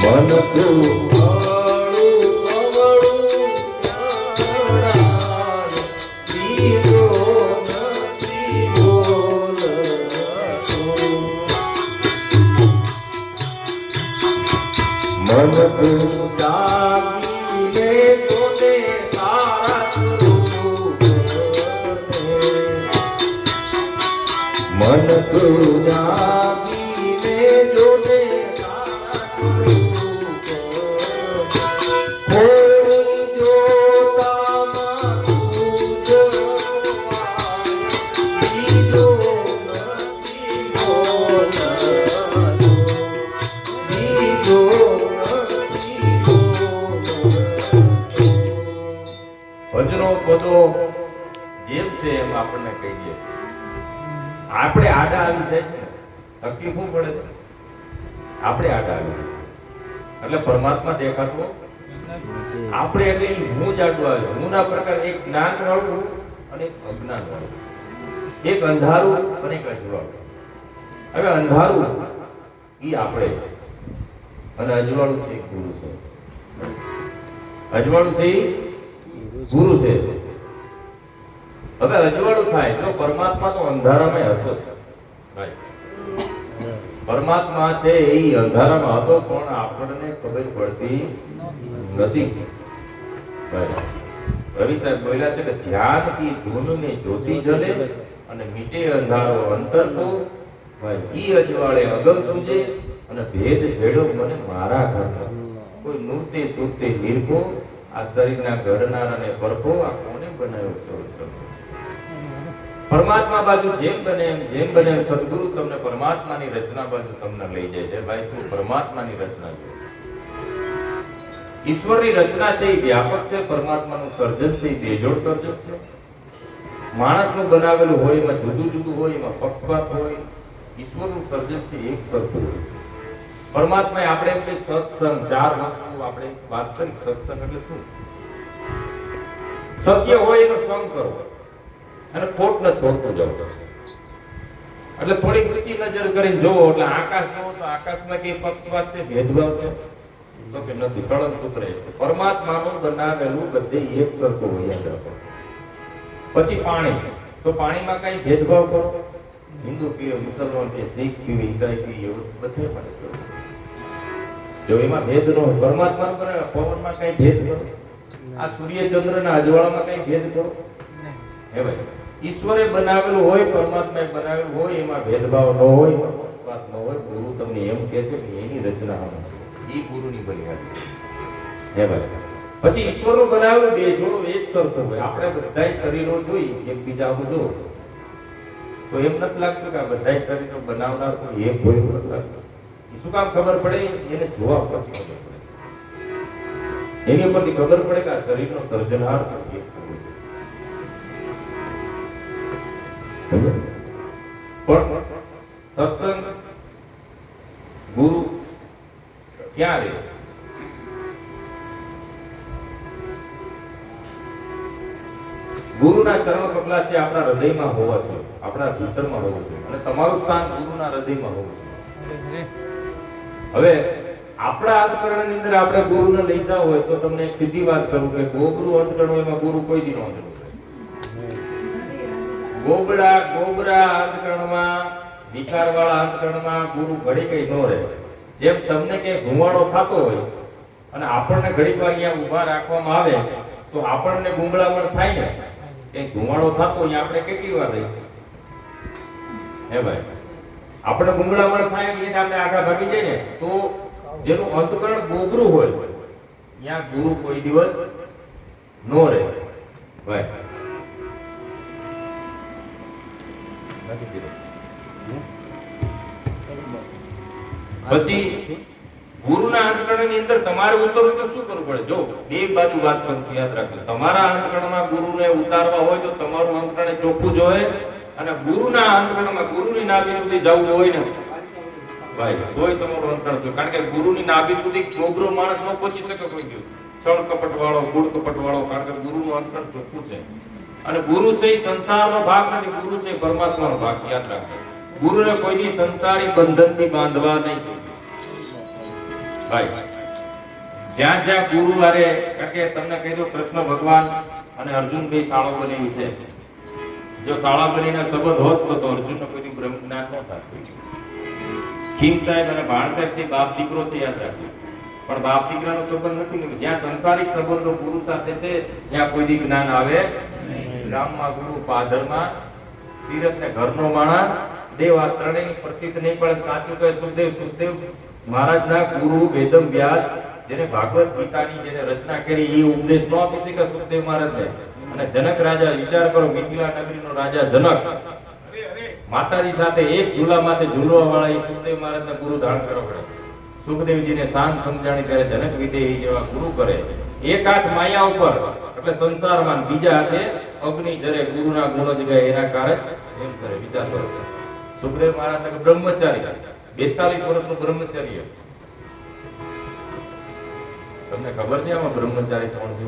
મન તું અવળું અવળું જણાય, દીધો નથી બોલતો. મન તું જાગીને કોને તારા સ્વરૂપને, મન તું જાગીને જોને તારા સ્વરૂપને. કોઈ જોતામાં તું જવાય, દીધો નથી બોલતો. દીધો નથી બોલતો. ભજનો પદો જેમ છે એમ આપણને કહી દે. આપણે આડા આવી જાય છે, તકલીફ શું પડે છે? આપણે આડા આવી જાય એટલે પરમાત્મા દેખાતો આપણે, એટલે ઈ હું જ આડું આવે. હું ના પ્રકાર એક જ્ઞાન વાળું અને એક અજ્ઞાન વાળું, એક અંધારું અને એક અજવાળું. હવે અંધારું ઈ આપણે, અને અજવાળું છે ઈ ગુરુ છે. અજવાળું છે ઈ ગુરુ છે. હવે અજવાળું થાય તો પરમાત્મા તો અંધારામાં હતો જ. ભાઈ પરમાત્મા છે એ અંધારામાં હતો, પણ આપણને ખબર પડતી નથી. ભાઈ રવિ સાહેબ બોલ્યા છે કે ધ્યાનથી ધૂનને જ્યોતિ જલે અને મીટે અંધારો અંતર તો. ભાઈ ઈ અજવાળે અગમ સૂજે અને ભેદ છેડો મને મારા ઘરનો. કોઈ મૂર્તિ સુરતી નિર્ભો, આ શરીરના ઘડનાર અને પરખો, આ કોને બનાવ્યો છો? પરમાત્મા બાજુ જેમ બને એમ સદગુરુ તમને પરમાત્માની રચના બાજુ તમને લઈ જાય છે. ભાઈ તું પરમાત્માની રચના જો. ઈશ્વરની રચના છે એ વ્યાપક છે, પરમાત્માનું સર્જન છે એ બેજોડ સર્જન છે. માણસનું બનાવેલું હોય એમાં જુદું જુદું હોય, એમાં પક્ષપાત હોય. ઈશ્વરનું સર્જન છે એક સરખું હોય. પરમાત્માએ આપણે એમ કે સત્સંગ, ચાર વસ્તુ આપણે વાત કરી. સત્સંગ એટલે શું? સત્ય હોય એનો સંગ કરો અને ખોટ ન છોડતું જાઓ. એટલે થોડી ઊંચી નજર કરીને જોવો એટલે આકાશ જોવો તો આકાશમાં કઈ પક્ષપાત છે, ભેદભાવ છે? તો કે નથી. સળંગ સૂત્ર છે પરમાત્માનું બનાવેલું બધે એક સરખું હોય. યાદ રાખો. પછી પાણી, તો પાણીમાં કઈ ભેદભાવ કરો? હિન્દુ પીવે, મુસલમાન પીવે, શીખ પીવે, ઈસાઈ પીવે, એવું બધે માટે કરો. જો એમાં ભેદ ન હોય, પરમાત્માનું બનાવે પવનમાં કઈ ભેદ કરો? આ સૂર્ય ચંદ્રના અજવાળામાં કઈ ભેદ કરો? હે ભાઈ, ઈશ્વરે બનાવેલું હોય, પરમાત્માએ બનાવેલું હોય, એમાં ભેદભાવ ન હોય, પક્ષપાત ન હોય. ગુરુ તમને એમ કહે છે કે એની રચના એ ગુરુની બલિહારી. હે ભાઈ, પછી ઈશ્વરનું બનાવેલું બે જોડો એક સરખું હોય. આપણે બધાય શરીરો જોઈ એકબીજા જો તો એમ નથી લાગતું કે આ બધાય શરીરો બનાવનાર કોઈ એક હોય એવું નથી લાગતું. શું કામ ખબર પડે? એને જોવા પછી ખબર પડે. એની ઉપરથી ખબર પડે કે આ શરીરનો સર્જનહાર એક હોય. પણ સત્સંગ, ગુરુ ક્યાં રહે? ગુરુના ચરણ પગલા છે આપણા હૃદયમાં હોવા જોઈએ, આપણા ભીતરમાં હોવું જોઈએ. અને તમારું સ્થાન ગુરુના હૃદયમાં હોવું જોઈએ. હવે આપણા અંતકરણની અંદર આપણે ગુરુને લઈ જાવ હોય તો તમને એક સીધી વાત કરું કે ગોબરું અંતકરણ એમાં ગુરુ કોઈ દી નો અંતકરણ. ગોબરા અંતકરણમાં, વિકારવાળા અંતકરણમાં ગુરુ ઘડી કઈ ન રહે. જેમ તમને કે ઘુમાડો થતો હોય અને આપણને ઘડીક વાર અહીંયા ઊભા રાખવામાં આવે તો આપણને ગુંગળામણ થાય ને, કે ધુમાડો થતો હોય આપણે કેટલી વાર રહી? હે ભાઈ, આપણે ગુંગળામણ થાય એટલે આપણે આગા ભાગી જાય ને. તો જેનું અંતકરણ ગોબરું હોય ત્યાં ગુરુ કોઈ દિવસ નો રહે ભાઈ. પછી ગુરુના અંતકરણની અંદર તમારે ઉતરવું તો શું કરવું પડે? જો બે બાજુ વાત કરું છું, યાદ રાખજો. તમારા અંતકરણમાં ગુરુને ઉતારવા હોય તો તમારું અંતકરણ ચોખ્ખું જોઈએ, અને ગુરુના અંતકરણમાં ગુરુની નાભી સુધી જવું હોય ને ભાઈ તોય તમારું અંતકરણ જોઈએ. કારણ કે ગુરુની નાભી સુધી ગોબરો માણસ ન પહોંચી શકે કોઈ દિવસ. છળ કપટ વાળો, ગુડ કપટ વાળો, કારણ કે ગુરુનું અંતકરણ ચોખ્ખું છે. અને ગુરુ છે એ સંસારનો ભાગ નથી, ગુરુ છે પરમાત્માનો ભાગ. યાદ રાખજો. ગુરુને કોઈ સંસારી બંધનથી બાંધવા નહીં ભાઈ. જ્યાં જ્યાં ગુરુ આરે, કારણ કે તમને કહી દો કૃષ્ણ ભગવાન અને અર્જુન ભાઈ શાળો બની છે. જો શાળા બનીને સંબંધ હોત તો અર્જુનનો કોઈ બ્રહ્મ જ્ઞાન ન થાત. ખીમ સાહેબ અને ભાણ સાહેબ છે બાપ દીકરો છે, યાદ રાખજો. પણ બાપ દીકરાનો સંબંધ નથી ને. જ્યાં સંસારિક સંબંધો ગુરુ સાથે છે ત્યાં કોઈ દી જ્ઞાન આવે નહીં. ગામમાં ગુરુ, પાદરમાં તીરથ ને ઘરનો માણા, દેવ આ ત્રણેયની પ્રતીત નહીં પડે. સાચું કહે સુખદેવ મહારાજના ગુરુ વેદમ વ્યાસ, જેને ભાગવત ગીતાની જેને રચના કરી એ ઉપદેશ ન આપી શકે સુખદેવ મહારાજને. અને જનક રાજા, વિચાર કરો, મિથિલા નગરીનો રાજા જનક માતાજી સાથે એક ઝૂલા માથે ઝૂલવા વાળા એ સુખદેવ મહારાજના ગુરુ ધારણ કરવા પડે. સુખદેવજીને શાંત સમજાણી કરે, જનક વિદેહી જેવા ગુરુ કરે. એક હાથ માયા ઉપર એટલે સંસારમાં, બીજા હાથે અગ્નિ જરે ગુરુના ગુણ જ ગાય એના કારજ એમ કરે. વિચાર કરો છો સુખદેવ મહારાજ બ્રહ્મચારી, 42 વર્ષનું બ્રહ્મચર્ય. તમને ખબર છે આમાં બ્રહ્મચારી કોણ છે?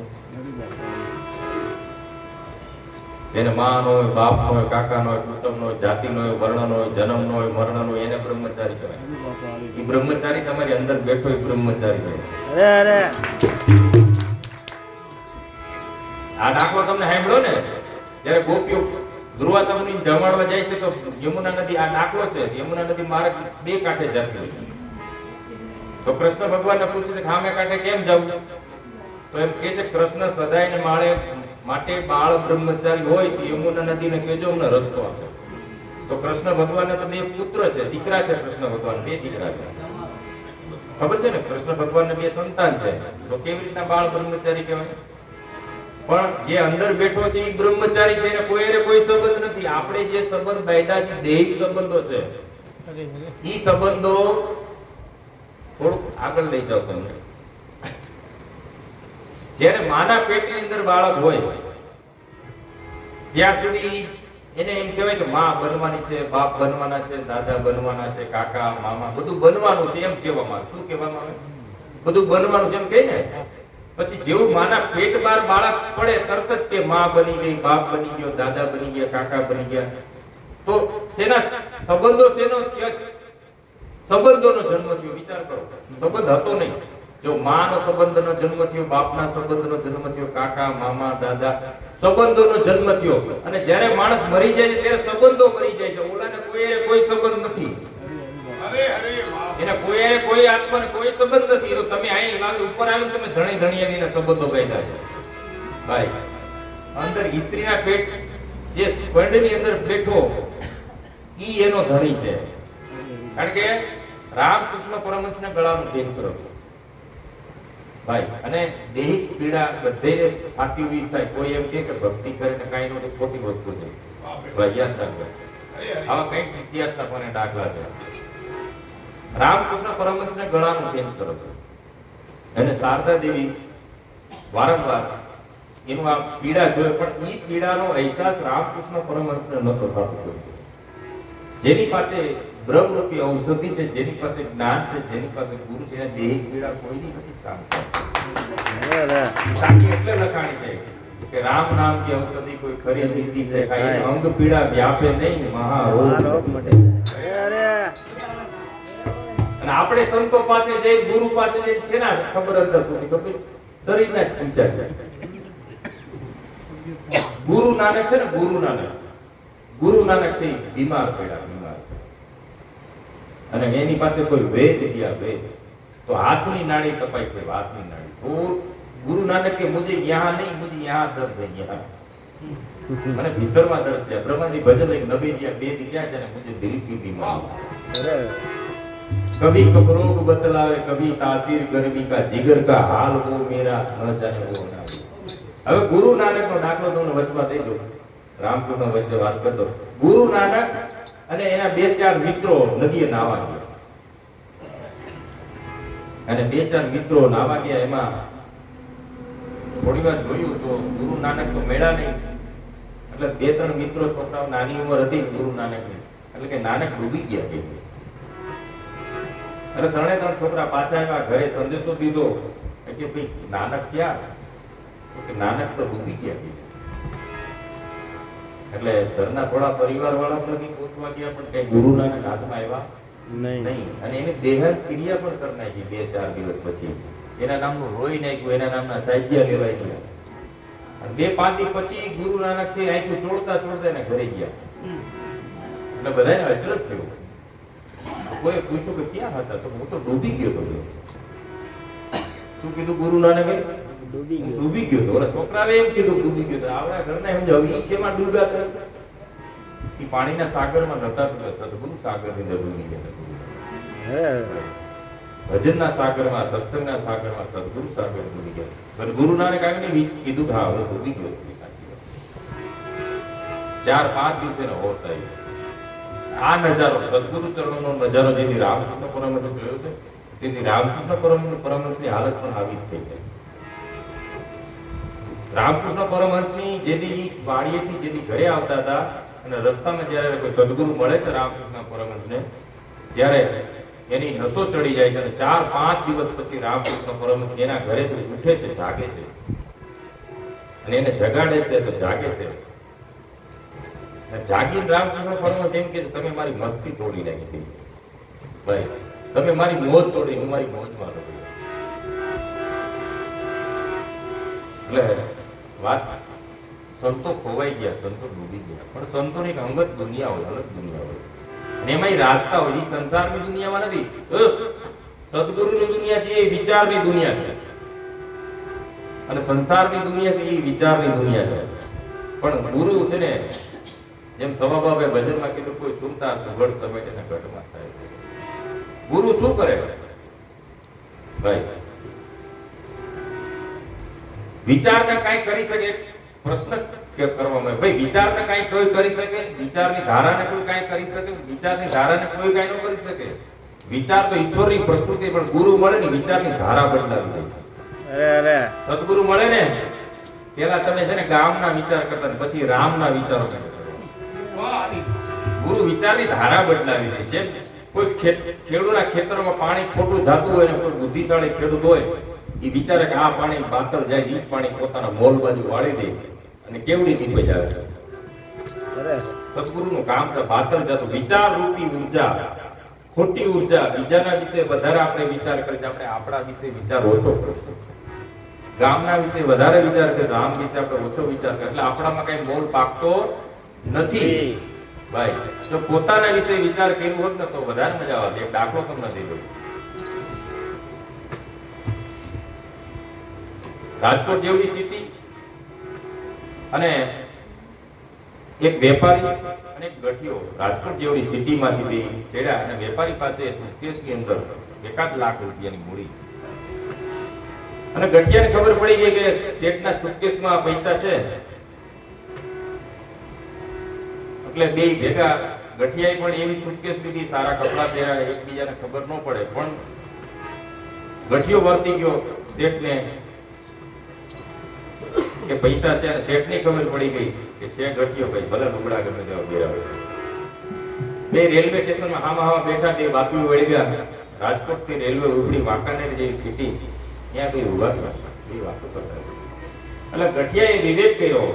એને માં નો હોય, બાપ નો હોય, કાકા નો હોય, કુટુંબ નો હોય, જાતિ નો હોય, વર્ણ નો હોય, જન્મ નો હોય, મરણ નો હોય, એને બ્રહ્મચારી કહેવાય. એ બ્રહ્મચારી તમારી અંદર બેઠો એ બ્રહ્મચારી કહેવાય. આ દાખલો તમને સાંભળ્યો ને, જ્યારે ગોપીઓ દુર્વાસા મુનિને જમાડવા જાય છે તો યમુના નદી, આ દાખલો છે, યમુના નદી માર્ગ બે કાંઠે જતી હોય. તો કૃષ્ણ ભગવાનને પૂછે છે કે સામે કાંઠે કેમ જવું? તો એમ કહે છે કૃષ્ણ સદાયને માળે માટે બાળ બ્રહ્મચારી હોય તો યમુના નદીને કહેજો અમને રસ્તો આપો. તો કૃષ્ણ ભગવાનને તો બે પુત્ર છે, દીકરા છે. કૃષ્ણ ભગવાન બે દીકરા છે, ખબર છે ને? કૃષ્ણ ભગવાનને બે સંતાન છે, તો કેવી રીતના બાળ બ્રહ્મચારી કહેવાય? પણ જે અંદર બેઠો છે એ બ્રહ્મચારી છે, એને કોઈ સંબંધ નથી. આપણે જે સંબંધ બાંધ્યા છે દૈહિક સંબંધો છે, એ સંબંધો થોડુંક આગળ લઈ જાવ તમને. જ્યારે માના પેટની અંદર બાળક હોય ત્યાં સુધી એને એમ કહેવાય કે માં બનવાની છે, બાપ બનવાના છે, દાદા બનવાના છે, કાકા મામા બધું બનવાનું છે એમ કહેવામાં આવે. શું કહેવામાં આવે? બધું બનવાનું છે એમ કહે ને. પછી જેવું માના પેટ બહાર બાળક પડે તરત જ કે માં બની ગઈ, બાપ બની ગયો, દાદા બની ગયા, કાકા બની ગયા. તો શેના સંબંધો શેનો સંબંધોનો જન્મ થયો. વિચાર કરો, સંબંધ હતો નહીં. જો માનો સંબંધનો જન્મ થયો, બાપના સંબંધનો જન્મ થયો, કાકા મામા દાદા સંબંધોનો જન્મ થયો. અને જ્યારે માણસ મરી જાય ને ત્યારે સંબંધો મરી જાય છે. ઓલાને કોઈ સંબંધ નથી, એના કોઈ આત્માને કોઈ સંબંધ નથી. તો તમે અહીં લાવી ઉપર આવીને તમે ધણી ધણીયાના સંબંધો બેઠા છે. ભાઈ અંદર સ્ત્રીના પેટ જે સ્પંડની અંદર બેઠો ઈ એનો ધણી છે. કારણ કે રામકૃષ્ણ પરમહંસના ગળાનું કેન્સર હતું ભાઈ. અને દેહિક પીડા બધે થતી હોય થાય. કોઈ એમ કે ભક્તિ કરે ને કાંઈ નો ખોટી વસ્તુ છે ભાઈ, યાદ રાખજો. આવા કંઈક ઇતિહાસના પણ દાખલા છે. રામકૃષ્ણ પરમહંસના ગળાનું કેન્સર હતું અને શારદા દેવી વારંવાર એનું આ પીડા જોયો, પણ એ પીડાનો અહેસાસ રામકૃષ્ણ પરમહંસને નહોતો થતો. જેની પાસે બ્રહ્મરૂપી ઔષધિ છે, જેની પાસે જ્ઞાન છે, જેની પાસે ગુરુ છે, એને દેહિક પીડા કોઈની નથી કામ કરતી. એટલે લખાણી છે કે રામ નામ की औषधि कोई खरी नीति से काई अंग पीड़ा व्यापे नहीं महारोग मटे. અને આપણે સંતો પાસે જઈ, ગુરુ પાસે જઈ છેના ખબર અંદર પૂછી ખબર શરીરના જ પૂછ્યા છે. ગુરુ નાનક છે ને, ગુરુ નાનક છે બીમાર પડ્યા, બીમાર. અને એની પાસે કોઈ વેદ ગયા, વેદ તો હાથની નાડી તપાઈ છે, હાથની નાડી. તો ગુરુ નાનક કે મુझे यहाँ नहीं, मुझे यहाँ दर्द है, यहाँ મને ભીતરમાં દર્દ છે. બ્રહ્માજી ભજન એક નબી દિયા બે દિયા છે ને, મુझे दिल की बीमारी. कभी कबरोग बतलावे, कभी तासीर गर्मी का, जिगर का हाल वो मेरा न जाने वो ना. હવે ગુરુ નાનક નો દાખલો તમને વચમાં દઈ દો, રામકૃષ્ણ વચ્ચે વાત કરતો. ગુરુ નાનક અને એના બે ચાર મિત્રો નદીએ નાવા ગયા, અને બે ચાર મિત્રો નાવા ગયા. એમાં થોડી વાર જોયું તો ગુરુ નાનક તો મેળા નહીં. એટલે બે ત્રણ મિત્રો છોકરાઓ નાની ઉંમર હતી ગુરુ નાનકની, એટલે કે નાનક ડૂબી ગયા કે. એટલે ત્રણે ત્રણ છોકરા પાછા આવ્યા, ઘરે સંદેશો દીધો કે ભાઈ નાનક ક્યાં? કે નાનક તો ડૂબી ગયા કે. એટલે ઘરના થોડા પરિવાર વાળા નથી પહોંચવા ગયા, પણ કઈ ગુરુ નાનક હાથમાં આવ્યા નહીં. અને એની દેહન ક્રિયા પણ કરી નાખી. બે ચાર દિવસ પછી એના નામનું રોઈ નાખ્યું, એના નામના સાહિત્ય લેવાય ગયા. અને બે પાંચ દિવસ પછી ગુરુ નાનક છે આંખું ચોળતા ચોળતા એને ઘરે ગયા. એટલે બધાને અચરજ થયું. કોઈ પૂછ્યું કે ક્યાં હતા? તો હું તો ડૂબી ગયો હતો. શું કીધું ગુરુ નાનકે? ડૂબી ગયો હતો. ઓલા છોકરાએ એમ કીધું ડૂબી ગયો હતો. આવડા ઘરના સમજાવ ઈ કેમાં ડૂબ્યા હતા? ઈ પાણીના સાગરમાં નતા, સદગુરુ સાગરની અંદર ડૂબી ગયા. ભજનના સાગરમાં, સત્સંગના સાગરમાં સદગુરુ સાગર ડૂબી ગયા. પણ ગુરુ નાનક આવીને કીધું હા હું ડૂબી ગયો. 4-5 દિવસે હોશ આવી. આ નજારો સદગુરુ ચરણોનો નજારો જેથી રામકૃષ્ણ પરમહંસે જોયો છે, તેથી રામકૃષ્ણ પરમહંસની હાલત પણ આવી જ થઈ છે. રામકૃષ્ણ પરમહંસની જેથી વાડીએથી જેથી ઘરે આવતા હતા અને રસ્તામાં જ્યારે કોઈ સદગુરુ મળે છે રામકૃષ્ણ પરમહંસને, ત્યારે એની નસો ચડી જાય છે. અને 4-5 દિવસ પછી રામકૃષ્ણ પરમહંસ એના ઘરેથી ઉઠે છે, જાગે છે, અને એને જગાડે છે તો જાગે છે. જાગીને રામકૃષ્ણ પરમહંસ એમ કે તમે મારી મસ્તી તોડી નાખી ભાઈ, તમે મારી મોજ તોડી, હું મારી મોજમાં હતો. એટલે વાત સંતો ખોવાઈ ગયા, સંતો ડૂબી ગયા. પણ સંતોની એક અંગત દુનિયા હોય, અલગ દુનિયા હોય, અને એમાં રાસ્તા હોય. એ સંસારની દુનિયામાં નથી. સદગુરુની દુનિયા છે એ વિચારની દુનિયા છે, અને સંસારની દુનિયા છે એ વિચારની દુનિયા છે. પણ ગુરુ છે ને, જેમ સવાબાબે ભજનમાં કીધું, કોઈ સુનતા સુગડ સમેટ એના ઘટમાં સાહેબ. ગુરુ શું કરે ભાઈ? વિચારને કાંઈ કરી શકે? પ્રશ્ન કરવામાં ભાઈ, વિચારને કાંઈ કોઈ કરી શકે? વિચારની ધારાને કોઈ કાંઈ કરી શકે? વિચારની ધારાને કોઈ કાંઈ ન કરી શકે. વિચાર તો ઈશ્વરની પ્રકૃતિ, પણ ગુરુ મળે ને વિચારની ધારા બદલાવી દે છે. સદગુરુ મળે ને પેલા તમે છે ને ગામના વિચાર કરતા ને પછી રામના વિચારો કરતા. ગુરુ વિચારની ધારા બદલાવી દે છે. કોઈ ખેડૂતના ખેતરમાં પાણી ખોટું જાતું હોય ને કોઈ બુદ્ધિશાળી ખેડૂત હોય એ વિચારે કે આ પાણી બાતલ જાય એ પાણી પોતાના મોલ બાજુ વાળી દે અને કેવડી નીકળી જાય. સદગુરુનું કામ છે બાતલ જતું વિચાર રૂપી ઉર્જા, ખોટી ઉર્જા બીજાના વિશે વધારે આપણે વિચાર કરીએ છીએ, આપણે આપણા વિશે વિચાર ઓછો કરીશું. ગામના વિશે વધારે વિચાર કરીએ, રામ વિશે આપણે ઓછો વિચાર કરીએ, એટલે આપણામાં કઈ મોલ પાકતો નથી ભાઈ. જો પોતાના વિશે વિચાર કર્યો હોત ને તો વધારે મજા આવત. એક દાખલો તમને દઈ દઉં. રાજકોટ જેવડી સિટી અને એક વેપારી અને એક ગઠિયો રાજકોટ જેવડી સિટીમાંથી બે ચડ્યા અને વેપારી પાસે સુટકેસની અંદર 1 લાખ રૂપિયાની મૂડી અને ગઠિયાને ખબર પડી ગઈ કે શેઠના સુટકેસમાં પૈસા છે એટલે બે ભેગા ગઠિયાએ પણ એવી સુટકેસ લીધી, સારા કપડા પહેર્યા, એકબીજાને ખબર ન પડે. પણ ગઠિયો વર્તી ગયો શેઠને કે પૈસા છે અને શેઠને ખબર પડી ગઈ કે છે ગઠિયો ભાઈ ભલે લુગડા ગમે તેવા પહેરાવે. બે રેલવે સ્ટેશનમાં હામાં બેઠા, બે બાપુ વળી ગયા. રાજકોટ થી રેલવે ઉપડી વાંકાનેર જેવી સિટી ત્યાં કોઈ ઉભા બે વાતો કરતા. એટલે ગઠિયાએ વિવેક કર્યો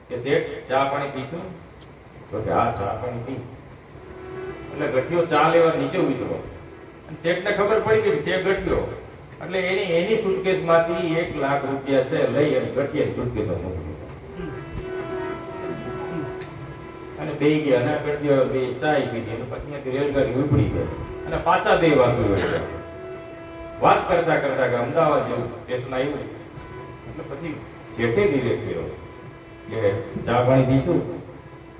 કે શેઠ ચા પાણી પીશું? તો કે હા ચા પાણી પી. એટલે ગઠિયો ચા લેવા નીચે ઉતર્યો અને શેઠને ખબર પડી ગઈ શેઠ ગઠિયો એટલે એની સુટકેસમાંથી 1 લાખ રૂપિયા છે લઈ અને ગઠિયાની સુટકેસમાં મૂકી અને બે ગયા અને ગઠિયો બે ચા પીધી અને પછી ત્યાંથી રેલગાડી ઉપડી ગઈ અને પાછા બે વાત કરતા કરતા કે અમદાવાદ જેવું સ્ટેશન આવ્યું એટલે પછી શેઠે વિવેક કર્યો કે ચા પાણી પીશું?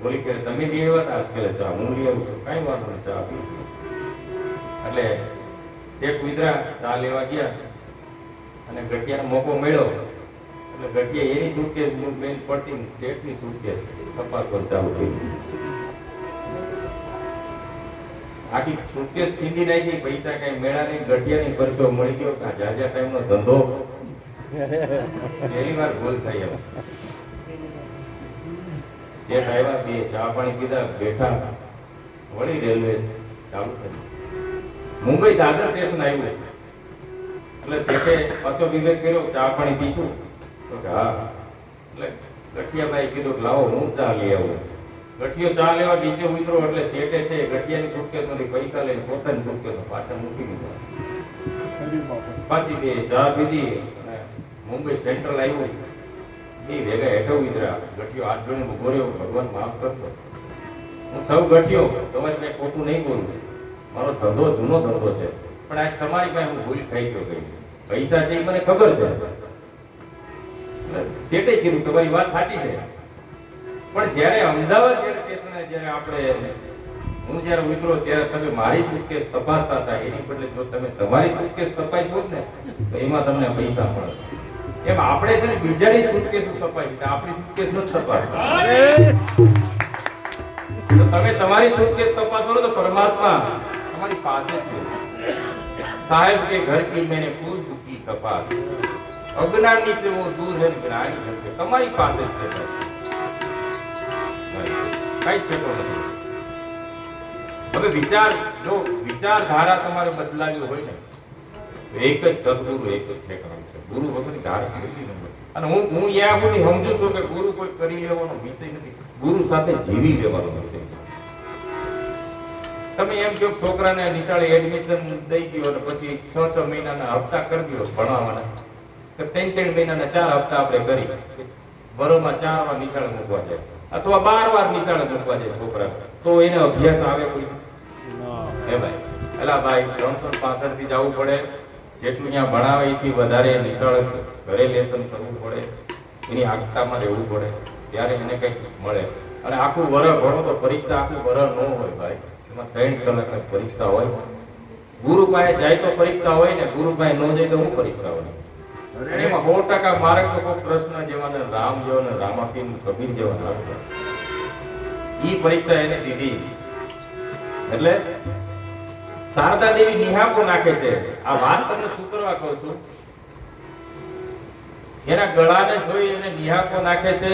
બોલી કે તમે બે વાત આજકાલ ચા હું લઈ આવું છું, કાંઈ વાંધો નહીં ચા પીશું. એટલે શેઠ વિદ્રા ચા લેવા ગયા અને ગઠિયાનો મોકો મળ્યો એટલે ગઠિયા એની સુટકેસ બેન પડતી શેઠની સુટકેસ તપાસવા ચાલુ કરી. આખી સુટકેસ ખીંદી નાખી, પૈસા કઈ મેળા નહીં, ગઠિયાની પરચો મળી ગયો. જાજા ટાઈમનો ધંધો પહેલી વાર ભૂલ થઈ એમ. શેઠ આવ્યા, બે ચા પાણી પીધા, બેઠા, વળી રેલવે ચાલુ થઈ. મુંબઈ દાદર સ્ટેશન આવ્યું એટલે શેઠે પાછો વિવેક કર્યો ચા પાણી પીશું? તો કે હા. એટલે ગઠિયાભાઈ કીધું લાવો હું ચા લઈ આવું. ગઠિયો ચા લેવા નીચે ઉતરો એટલે શેઠે છે ગઠિયાની સુટકેસમાંથી પૈસા લઈને પોતાની સુટકેસમાં પાછા મૂકી દીધા. પાછી બે ચા પીધી અને મુંબઈ સેન્ટ્રલ આવ્યું. બે ભેગા હેઠો ઉતર્યા. ગઠિયો હાથ જોડીને ઉભો રહ્યો, ભગવાન માફ કરશો, હું સૌ ગઠિયો તમારી કઈ ખોટું નહીં બોલું, મારો ધંધો જૂનો ધંધો છે, પણ આજ તમારી પાસે હું ભૂલ થઈ ગયો ગઈ. પૈસા છે એ મને ખબર છે. શેઠે કીધું તમારી વાત સાચી છે, પણ જ્યારે અમદાવાદ સ્ટેશને જ્યારે આપણે હું જ્યારે ઉતરો ત્યારે તમે મારી સુટકેસ તપાસતા હતા, એની બદલે જો તમે તમારી સુટકેસ તપાસી હોત ને તો એમાં તમને પૈસા મળે. એમ આપણે છે ને બીજાની સુટકેસ તપાસી, આપણી સુટકેસ નથી તપાસતા. તો તમે તમારી સુટકેસ તપાસો તો પરમાત્મા તમારી પાસે છે. સાહેબ કે ઘર કી મેને ખુદ કી તપાસ, અજ્ઞાની સે વો દૂર હે જ્ઞાની છે. તમારી પાસે છે, કઈ છે તો નથી. હવે જો વિચારધારા તમારે બદલાવી હોય ને તો એક જ સદગુરુ, એક જ ઠેકાણું છે. ગુરુ વગરની ધારા બદલી નથી. અને હું યા સુધી સમજુ છું કે ગુરુ કોઈ કરી લેવાનો વિષય નથી, ગુરુ સાથે જીવી લેવાનો વિષય છે. તમે એમ કહો છોકરાને નિશાળે એડમિશન દઈ ગયો અને પછી 6 મહિનાના હપ્તા કરી દો ભણાવવાના, તો 3 મહિનાના 4 હપ્તા આપણે કરી બરોમાં 4 વાર નિશાળે મૂકવા જાય અથવા 12 વાર નિશાળે મૂકવા જાય છોકરા, તો એને અભ્યાસ આવે કોઈ? હે ભાઈ, એલા ભાઈ 365 થી જવું પડે. જેટલું ત્યાં ભણાવે એથી વધારે નિશાળે ઘરે લેસન કરવું પડે, એની આગતામાં રહેવું પડે, ત્યારે એને કંઈક મળે. અને આખું વર્ષ ભણો તો પરીક્ષા આખું વર્ષ ન હોય ભાઈ, એમાં 3 કલાકની પરીક્ષા હોય. ગુરુ પાસે જાય તો પરીક્ષા હોય ને, ગુરુ પાસે ન જાય તો હું પરીક્ષા હોય? અને એમાં 100% માર્ક તો કોઈ પ્રશ્ન જેવા રામ જેવો ને રામાપીર કબીર જેવા આવતો. ઈ પરીક્ષા એને દીધી એટલે શારદા દેવી નિહાકો નાખે છે. આ વાત તમને શું કરવા કહું છું એના ગળાને જોઈ એને નિહાકો નાખે છે.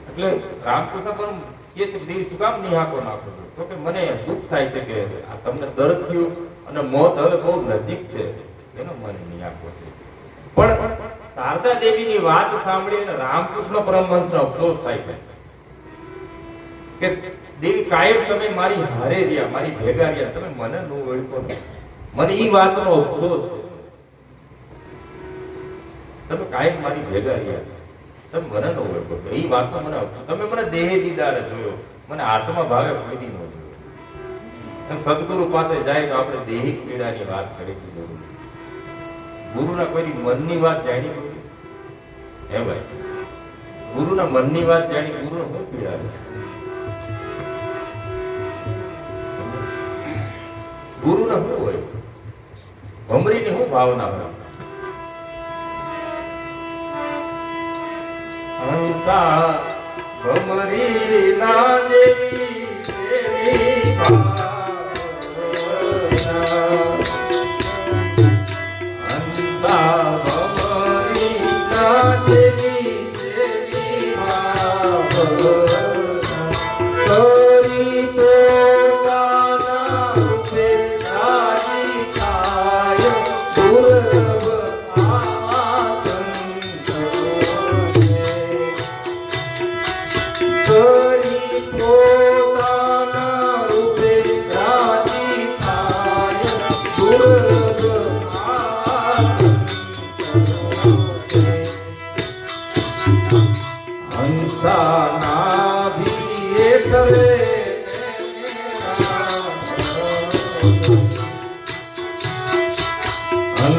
એટલે રામકૃષ્ણ પણ કે છે દેવ શું કામ નિહાકો નાખો છો? તો કે મને દુઃખ થાય છે કે આ તમને દર્દ થયું અને મોત હવે બહુ નજીક છે એનો મને નિહાકો છે. પણ શારદા દેવીની વાત સાંભળી અને રામકૃષ્ણ પરમહંસનો અફસોસ થાય છે કે દેવી કાયમ તમે મારી હારે રહ્યા, મારી ભેગા રહ્યા, તમે મને ન ઓળખો ને. મને ઈ વાતનો અફસોસ છે. તમે કાયમ મારી ભેગા રહ્યા, તમે મને ન ઓળખો, ઈ વાતનો મને અફસોસ. તમે મને દેહ દીદારે જોયો, મને આત્મા ભાવે કોઈ દી ન જોયો. એમ સદગુરુ પાસે જાય તો આપણે દેહિક પીડાની વાત કરીશું. ગુરુના કોઈ મનની વાત જાણી કોઈ હે ભાઈ, ગુરુના મનની વાત જાણી ગુરુને શું પીડા છે? ગુરુને શું હોય? ભમરીની શું ભાવના હોય? હંસા ભમરી ના દેવી દેવી ભાવના. હંસા ભમરી ના દેવી દેવી ભાવના. કરી પોતાના રૂપે રાજી થાય દુર્લભ આસન કરી પોતાના રૂપે રાજી થાય દુર્લભ હંસાના ભીએ કરે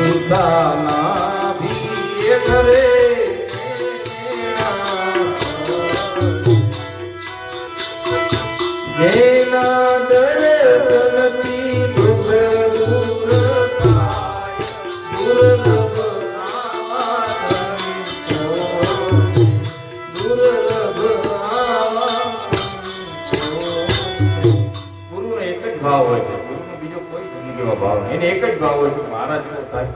હંસાના ભીએ કરે જેના દર્શનથી દુઃખ દૂર થાય દુર્લભ ગુરુનો એક જ ભાવ હોય છે. ગુરુનો બીજો કોઈ જિંદગીમાં ભાવ નહીં. એને એક જ ભાવ હોય છે મારા જેવો થાય.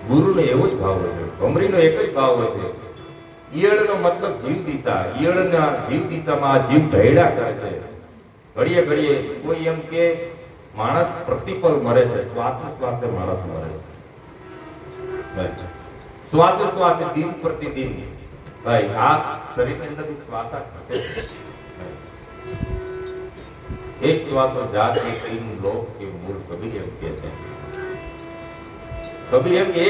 ગુરુનો એવો જ ભાવ હોય છે. ભમરીનો એક જ ભાવ હોય છે. ઈયળનો મતલબ જીવ દિશા. ઈયળના જીવ દિશામાં આ જીવ ઢળ્યા કરે છે. ઘડીએ ઘડીએ કોઈ એમ કે માણસ પ્રતિપલ મરે છે, શ્વાસે શ્વાસે માણસ મરે છે. શ્વાસે શ્વાસે દિન પ્રતિદિન ભાઈ આ શરીરની અંદરથી શ્વાસા ઘટે છે. એક શ્વાસો જાત કે કઈમ લોક કે મૂળ કબીર એમ કહે છે. કબીર એમ કે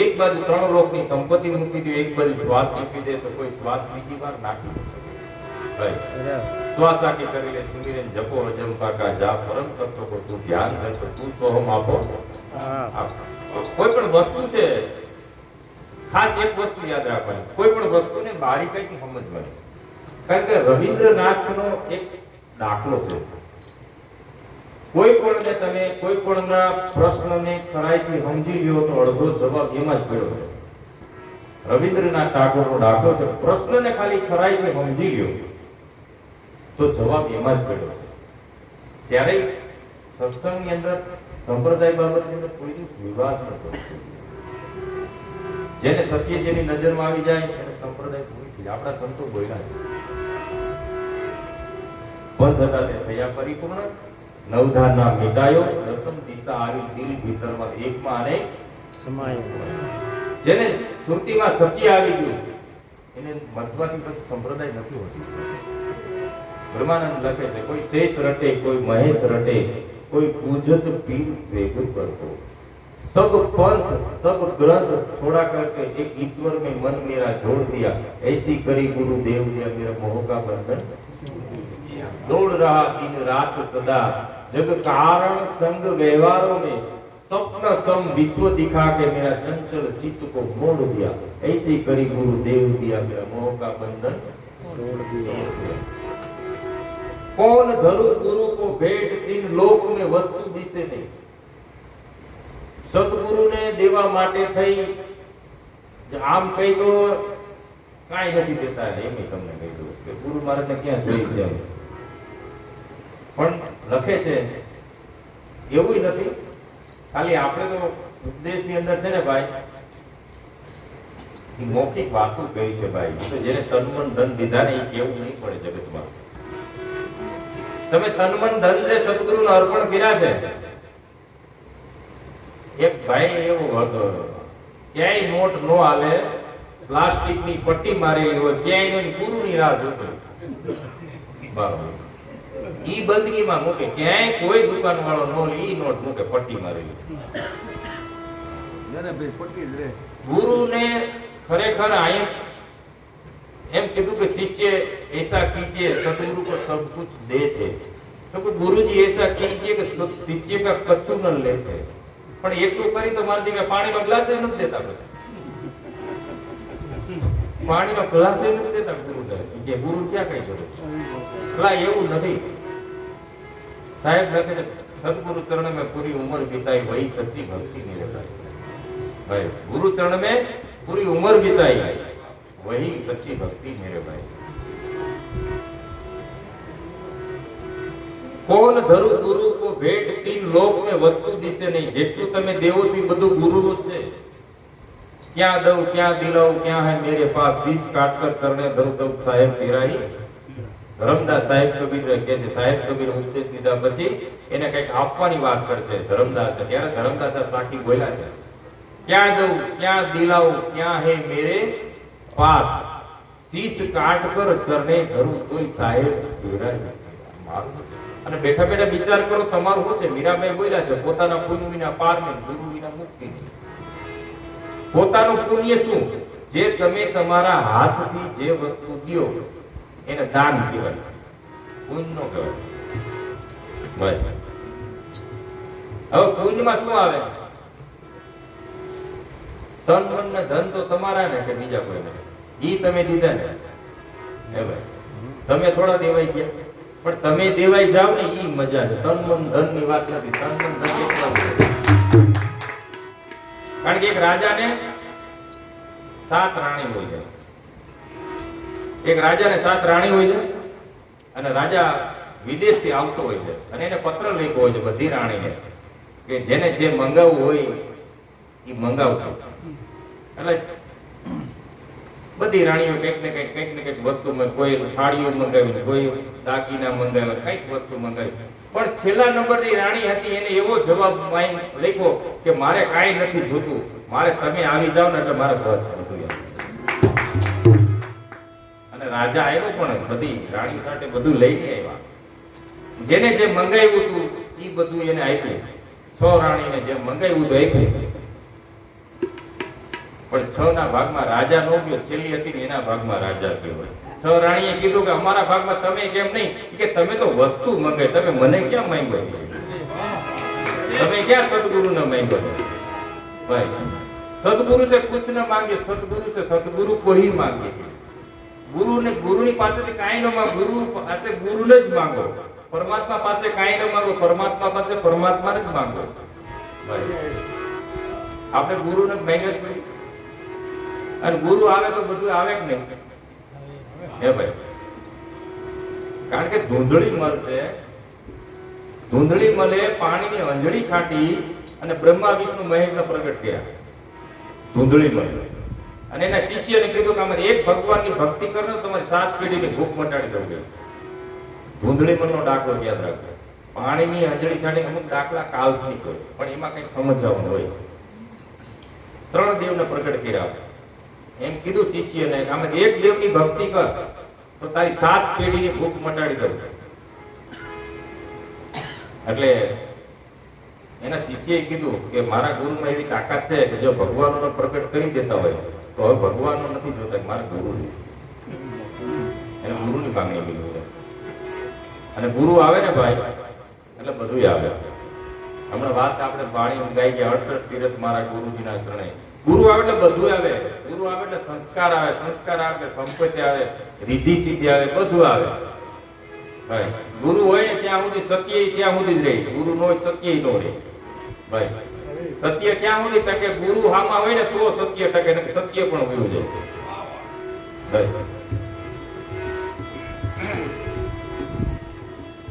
એક બાજુ ત્રણ લોકની સંપત્તિ મૂકી દે, એક બાજુ શ્વાસ મૂકી દે તો કોઈ શ્વાસ બીજી વાર નાખી ન શકે. ભાઈ શ્વાસ આખી કરી લે સુમિરન જપો અજમ કાકા જા પરમ તત્વ કો તું ધ્યાન કર તો તું સોહમ આપો. કોઈ પણ વસ્તુ છે, ખાસ એક વસ્તુ યાદ રાખવાની, કોઈ પણ વસ્તુને બારીકાઈથી સમજવાની. કારણ કે રવિન્દ્રનાથનો એક દાખલો છે. કોઈ પણને તમે કોઈ પણના પ્રશ્નને ખરાઈથી સમજી લ્યો તો અડધો જવાબ એમાં જ પડ્યો છે. રવિન્દ્રનાથ ટાગોરનો દાખલો છે. પ્રશ્નને ખાલી ખરાઈથી સમજી લ્યો તો જવાબ એમાં જ પડ્યો છે. ત્યારે સત્સંગની અંદર સંપ્રદાય બાબતની અંદર કોઈ વિવાદ ન કરવો. જેને સત્ય જેની નજરમાં આવી જાય એને સંપ્રદાય પૂરી થઈ. આપણા સંતો બોલ્યા છે બંધ હતા તે થયા પરિપૂર્ણ, નવધારના મિટાયો, દસમ દિશા આવી દિલ ભીતરમાં એકમાં અને સમાયો. જેને શ્રુતિમાં સત્ય આવી ગયું એને મતવાથી પછી સંપ્રદાય નથી હોતી. બ્રહ્માનંદ લખે છે કોઈ શેષ રટે કોઈ મહેશ રટે કોઈ પૂજત પીર ભેગું કરતો, सब पंथ सब ग्रंथ छोड़ा करके एक ईश्वर में मन मेरा जोड़ दिया, ऐसी करी गुरु देव दिया मेरा मोह का बंधन दौड़ रहा दिन रात सदा जग कारण संग व्यवहारों में स्वप्न सम विश्व दिखा के मेरा चंचल चित्त को मोड़ दिया, ऐसी करी गुरु देव दिया मेरा मोह का बंधन तोड़ दिया। कौन धरु गुरु को भेंट इन लोक में वस्तु दिसे नहीं, सतगुरु ने देवा माटे थई आम कही तो काई नहीं देता है एम तमने कही दो कि गुरु महाराज ने क्या જોઈ છે પણ લખે છે એવું નથી, ખાલી આપણે તો ઉપદેશની અંદર છે ને ભાઈ, એ મૌખિક વાતો કરી છે ભાઈ. તો જેને તન મન ધન દીધા ને એ કેવું નહીં પડે જગતમાં. તમે તન મન ધન જે સદગુરુને અર્પણ કર્યા છે. એક ભાઈ એવો હતો, ક્યાંય નોટ નો હાલે, પ્લાસ્ટિકની પટ્ટી મારેલી હોય, ક્યાંય નહીં, ગુરુની રાહ જોતો. બરાબર. ઈ બંદગીમાં મૂકે, ક્યાંય કોઈ દુકાન વાળો નો લે, ઈ નોટ મૂકે પટ્ટી મારેલી. ગુરુને ખરેખર આયમ એમ કીધું કે શિષ્ય ऐसा कीजिए सदगुरु को सब कुछ दे थे, तो गुरुजी ऐसा कीजिए कि शिष्य का कछु न लेते. પણ એટલું કરી તો મારી દીકરા પાણીનો ગ્લાસ એ નથી દેતા. પછી પાણીનો ગ્લાસ એ નથી દેતા ગુરુને, કે ગુરુ ક્યાં કઈ કરે. ભલા એવું નથી. સાહેબ લખે છે, સદગુરુ ચરણ में पूरी उम्र बिताई वही सच्ची भक्ति नहीं बताई. भाई गुरु चरण में पूरी उम्र बिताई वही सच्ची भक्ति मेरे भाई. कौन धरु गुरु को भेंट तीन लोक में वस्तु दिसे नहीं. જેટલું તમે દેવો છો એ બધું ગુરુનું જ છે. ક્યાં દઉં ક્યાં દિલાઉં ક્યાં હે મેરે પાસ, શીશ કાટકર ચરણે ધરું તબ સાહેબ તેરાહી. ધરમદાસ સાહેબ કબીર કહે છે, સાહેબ કબીર ઉપદેશ દીધા પછી એને કંઈક આપવાની વાત કરશે ધરમદાસ. ત્યારે ધરમદાસ સાકી બોલ્યા છે, ક્યાં દઉં ક્યાં દિલાઉં ક્યાં હે મેરે પાસ, શીશ કાટકર ચરણે ધરું તોય સાહેબ તેરાહી. અને બેઠા બેઠા વિચાર કરો તમારું શું છે. મીરાબાઈ બોલ્યા છે, પોતાના પુણ્ય વિના પાર નહીં, ગુરુ વિના મુક્તિ નહીં. પોતાનું પુણ્ય શું? જે તમે તમારા હાથથી જે વસ્તુ દો એને દાન કહેવાય, પુણ્ય નો કહેવાય. હવે પુણ્યમાં શું આવે? તન મન ને ધન તો તમારા ને કે બીજા કોઈને? ઈ તમે દીધા ને. હે ભાઈ, તમે થોડા દેવાઈ ગયા, પણ તમે દેવાઈ જાવ ને ઈ મજા છે. તન મન ધન ની વાત નથી. તન મન ધન કેટલા હોય. કારણ કે એક રાજાને 7 રાણી હોય છે. એક રાજાને 7 રાણી હોય છે અને રાજા વિદેશથી આવતો હોય છે અને એને પત્ર લખ્યો હોય છે બધી રાણીને કે જેને જે મંગાવવું હોય એ મંગાવજો. એટલે બધી રાણીઓ કંઈક ને કંઈક વસ્તુ, કોઈ થાળીઓ મંગાવી, કોઈ દાગીના મંગાવ્યા, કંઈક વસ્તુ મંગાવી. પણ છેલ્લા નંબરની રાણી હતી, એને એવો જવાબ લખ્યો કે મારે કાંઈ નથી જોતું, મારે તમે આવી જાવ ને એટલે મારે બસ બધું. અને રાજા આવ્યો પણ બધી રાણી સાથે બધું લઈને આવ્યા. જેને જે મંગાવ્યું હતું એ બધું એને આપ્યું. 6 રાણીને જે મંગાવ્યું હતું આપ્યું. પણ 6 ના ભાગમાં રાજા નો ગયો. છેલ્લી હતી ને એના ભાગમાં રાજા ગયો. 6 રાણીએ કીધું કે અમારા ભાગમાં તમે કેમ નહીં, કે તમે તો વસ્તુ મંગાવી, તમે મને ક્યાં માંગ્યો? તમે ક્યાં સદગુરુ ને માંગ્યો? ભાઈ સદગુરુ से कुछ न मांगे, सदगुरु से सदगुरु को ही मांगे. ગુરુની પાસેથી કાંઈ ન માંગો, ગુરુ પાસે ગુરુને જ માંગો. પરમાત્મા પાસે કાંઈ ન માંગો, પરમાત્મા પાસે પરમાત્માને જ માંગો. ભાઈ આપણે ગુરુને જ માંગ્યા છે અને ગુરુ આવે તો બધું આવે કે નહીં? હે ભાઈ, કારણ કે ધૂંધળી મળશે. ધૂંધળી મળે પાણીની અંજળી છાંટી અને બ્રહ્મા વિષ્ણુ મહેશને પ્રગટ કર્યા. ધૂંધળી મળે અને એના શિષ્યને કીધું કે આમાં એક ભગવાનની ભક્તિ કરો તમારી 7 પેઢીની ભૂખ મટાડી દઉં. ધૂંધળી મનનો દાખલો યાદ રાખજો. પાણીની અંજળી છાંટી અમુક દાખલા કાલ્પનિક હોય પણ એમાં કંઈક સમજાવવાનું હોય. 3 દેવને પ્રગટ કર્યા. એમ કીધું શિષ્યને કે આમાં એક દેવની ભક્તિ કર તો તારી 7 પેઢીની ભૂખ મટાડી દઉં. એટલે એના શિષ્યએ કીધું કે મારા ગુરુમાં એવી તાકાત છે કે જો ભગવાનનો પ્રગટ કરી દેતા હોય તો હવે ભગવાનનો નથી જોતા, મારા ગુરુ એને ગુરુની માંગણી કીધું છે. અને ગુરુ આવે ને ભાઈ એટલે બધું આવે. હમણાં વાત આપણે વાણી ગાઈ ગયા 68 તીરથ મારા ગુરુજીના ચરણે. ગુરુ આવે એટલે બધું આવે. ગુરુ આવે એટલે સંસ્કાર આવે, સંસ્કાર આવે એટલે સંપત્તિ આવે, રીધિ સિદ્ધિ આવે, બધું આવે. ભાઈ ગુરુ હોય ને ત્યાં સુધી સત્ય ત્યાં સુધી જ રહે. ગુરુ નો હોય સત્ય નો રહે. ભાઈ સત્ય ક્યાં સુધી ટકે? ગુરુ હામાં હોય ને તો સત્ય ટકે, ને સત્ય પણ વયું જાય. ભાઈ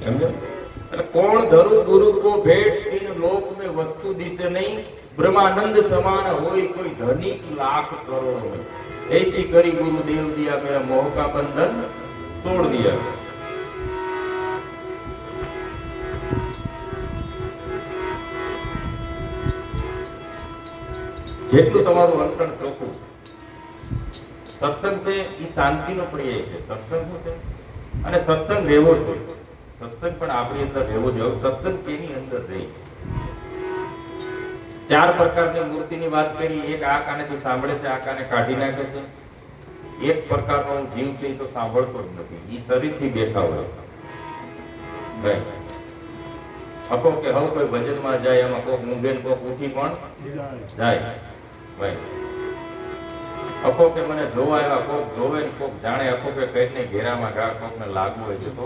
समझो? कोण धरु गुरु को भेंट इन लोक में वस्तु दिसे नहीं, બ્રહ્માનંદ સમાન હોય કોઈ ધનિક લાખ કરોड़ में ऐसी करी गुरुदेव दिया मेरा मोह का बंधन तोड़ दिया। જેટલું તમારું અંતર ચોખ્ખું, સત્સંગ છે એ શાંતિનો પ્રિય છે। સત્સંગ શું છે? અને સત્સંગ રહેવો જોઈએ, સત્સંગ પણ આપણી અંદર રહેવો જોઈએ। સત્સંગ તેની અંદર રહે। ચાર પ્રકારની મૂર્તિની વાત કરી, એક આ કાનેથી સાંભળે છે, આ કાને કાઢી નાખે છે। એક પ્રકારનો જીવ છે એ તો સાંભળતો જ નથી, એ શરીરથી બેઠા હોય। અકો કે હવે કોઈ ભજનમાં જાય, એમાં કોક ઊંઘે ને કોક ઉઠી પણ જાય। અકો કે મને જોવા આવ્યા, કોક જોવે ને કોક જાણે, અકો કે કઈ ને ઘેરામાં ઘા કોકને લાગવું હોય છે તો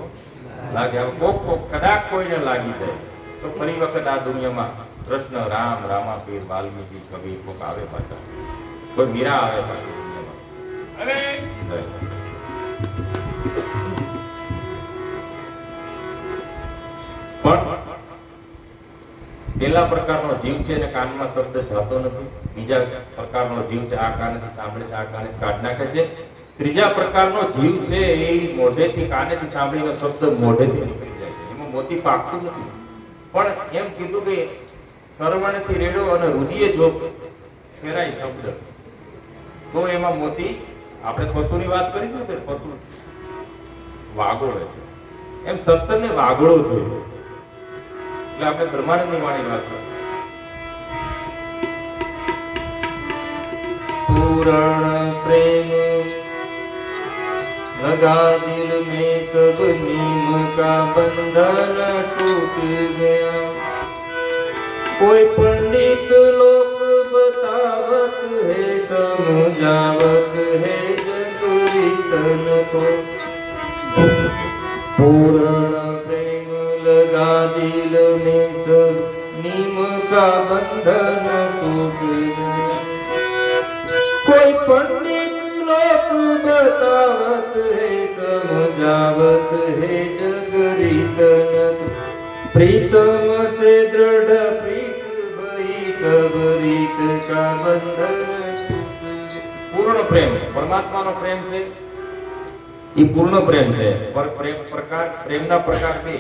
લાગે। હવે કોક કદાચ કોઈને લાગી જાય તો ફરી વખત આ દુનિયામાં કૃષ્ણ, રામ, રામાપીર, વાલ્મીકી, કબીર કોક આવે પાછા, કોઈ મીરા આવે પાછું દુનિયામાં। પણ પેલા પ્રકારનો જીવ છે ને કાનમાં શબ્દ જાતો નથી, બીજા પ્રકારનો જીવ છે આ કાનેથી સાંભળે છે, આ કાને કાઢ નાખે છે, ત્રીજા પ્રકારનો જીવ છે એ મોઢેથી કાનેથી સાંભળીને શબ્દ મોઢેથી નીકળી જાય છે, એમાં મોતી પાકતું નથી। પણ એમ કીધું કે શ્રવણથી રેડો અને રુધિએ જો ફેરાય શબ્દ તો એમાં મોતી, આપણે પશુની વાત કરીશું કે પશુ વાગોળે છે, એમ સત્સંગને વાગોળો જોઈએ। એટલે આપણે બ્રહ્માનંદની વાણી વાત કરીએ। પૂરણ પ્રેમ लगा दिल में सब नीम का बंधन टूट गया। कोई पंडित लोग बतावत है, समझावत है जग रीतन को। पूर्ण प्रेम लगा दिल में सब नीम का बंधन टूट गया। कोई पंडित लोग बतावत है, समझावत है जग रीतन। प्रीतम से दृढ़ प्रीत भई सब रीत का बंधन। पूर्ण प्रेम परमात्मा नो प्रेम છે એ પૂર્ણ પ્રેમ છે। પર પ્રેમ પ્રકાર પ્રેમના પ્રકાર બે,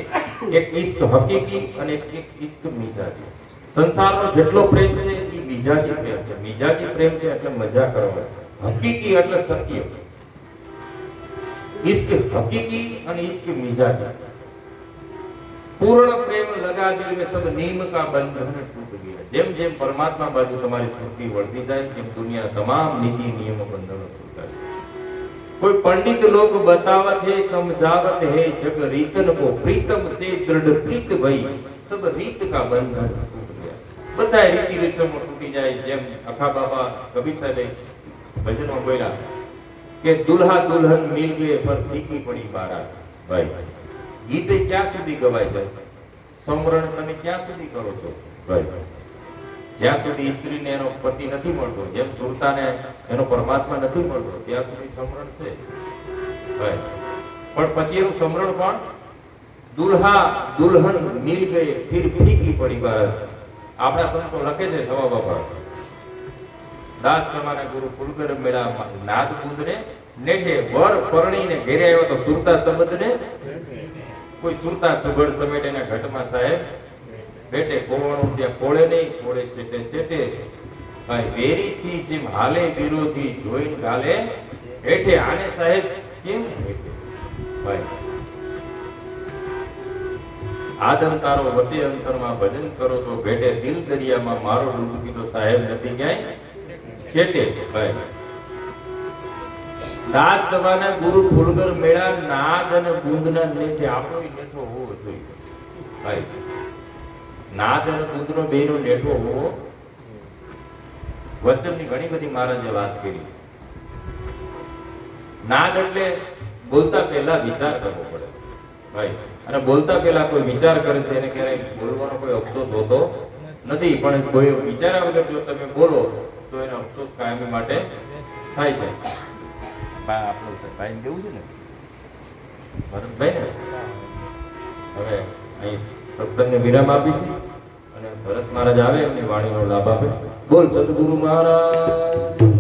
એક ઇષ્ટ હકીકી અને એક ઇષ્ટ મિજાજી। સંસારનો જેટલો પ્રેમ છે એ મિજાજી પ્રેમ છે। મિજાજી પ્રેમ છે એટલે મજા કરવાનો, હકીકી એટલે સત્ય। ઇષ્ટ હકીકી અને ઇષ્ટ મિજાજી। पूर्ण प्रेम लगा दिल में सब नीम का बंधन टूट गया। જેમ જેમ પરમાત્મા બાજુ તમારી સ્મૃતિ વળતી જાય તેમ દુનિયાના તમામ નીતિ નિયમો બંધનો છૂટા જાય। कोई पंडित लोग बतावत है, समझावत है जग रीतन को। प्रीतम से दृढ़ प्रीत भई सब रीत का बंधन टूट गया। बधाय रीति रिवाजों टूटी जाए। જેમ અખા બાબા કબીર સાહેબે ભજનમાં બોલ્યા કે દુલ્હા દુલ્હન મિલ ગए पर फीकी पड़ी बारात। भाई ગીત ક્યાં સુધી ગવાય છે? સમરણ તમે ક્યાં સુધી કરો છો ભાઈ? જ્યાં સુધી સ્ત્રીને એનો પતિ નથી મળતો, જેમ સુરતાને એનો પરમાત્મા નથી મળતો, ત્યાં સુધી સમરણ છે ભાઈ। પણ પછી એનું સમરણ પણ દુલ્હા દુલ્હન મિલ ગયે ફિર ફીકી પડી બારાત। આપણા સંતો લખે છે સવા બાપા દાસ સમાના ગુરુ ફુલગર મેળા નાદ કુંદને નેઠે વર પરણીને ઘેરે આવ્યો તો સુરતા સંબંધને કોઈ સુરતા સુગડ સમેટે ના ઘટમાં સાહેબ બેટે કોવણું ત્યાં કોળે નહીં, કોળે છેટે છેટે ભાઈ વેરી થી જેમ હાલે વિરોધી જોઈન ગાલે હેઠે આને સાહેબ કેમ હેઠે ભાઈ। આદમ તારો વસે અંતરમાં ભજન કરો તો ભેટે દિલ દરિયામાં મારો ડૂબકી તો સાહેબ નથી ક્યાંય છેટે ભાઈ। દાસ સવાના ગુરુ ફુલગર મેળા નાદ અને ગુંદના નેઠે આપણો નેઠો હોવો જોઈએ ભાઈ। નાદ અને ગુંદનો બેનો નેઠો હોવો। વચનની ઘણી બધી મહારાજે વાત કરી। નાદ એટલે બોલતા પહેલા વિચાર કરવો પડે ભાઈ, અને બોલતા પહેલા કોઈ વિચાર કરે છે એને ક્યારેય બોલવાનો કોઈ અફસોસ હોતો નથી, પણ કોઈ વિચાર્યા વગર જો તમે બોલો તો એનો અફસોસ કાયમી માટે થાય છે। આપણું ભાઈ કેવું છે ને ભરતભાઈ ને હવે અહીં સત્સંગને વિરામ આપીશું અને ભરત મહારાજ આવે એમની વાણીનો લાભ આપે. બોલ સદગુરુ મહારાજ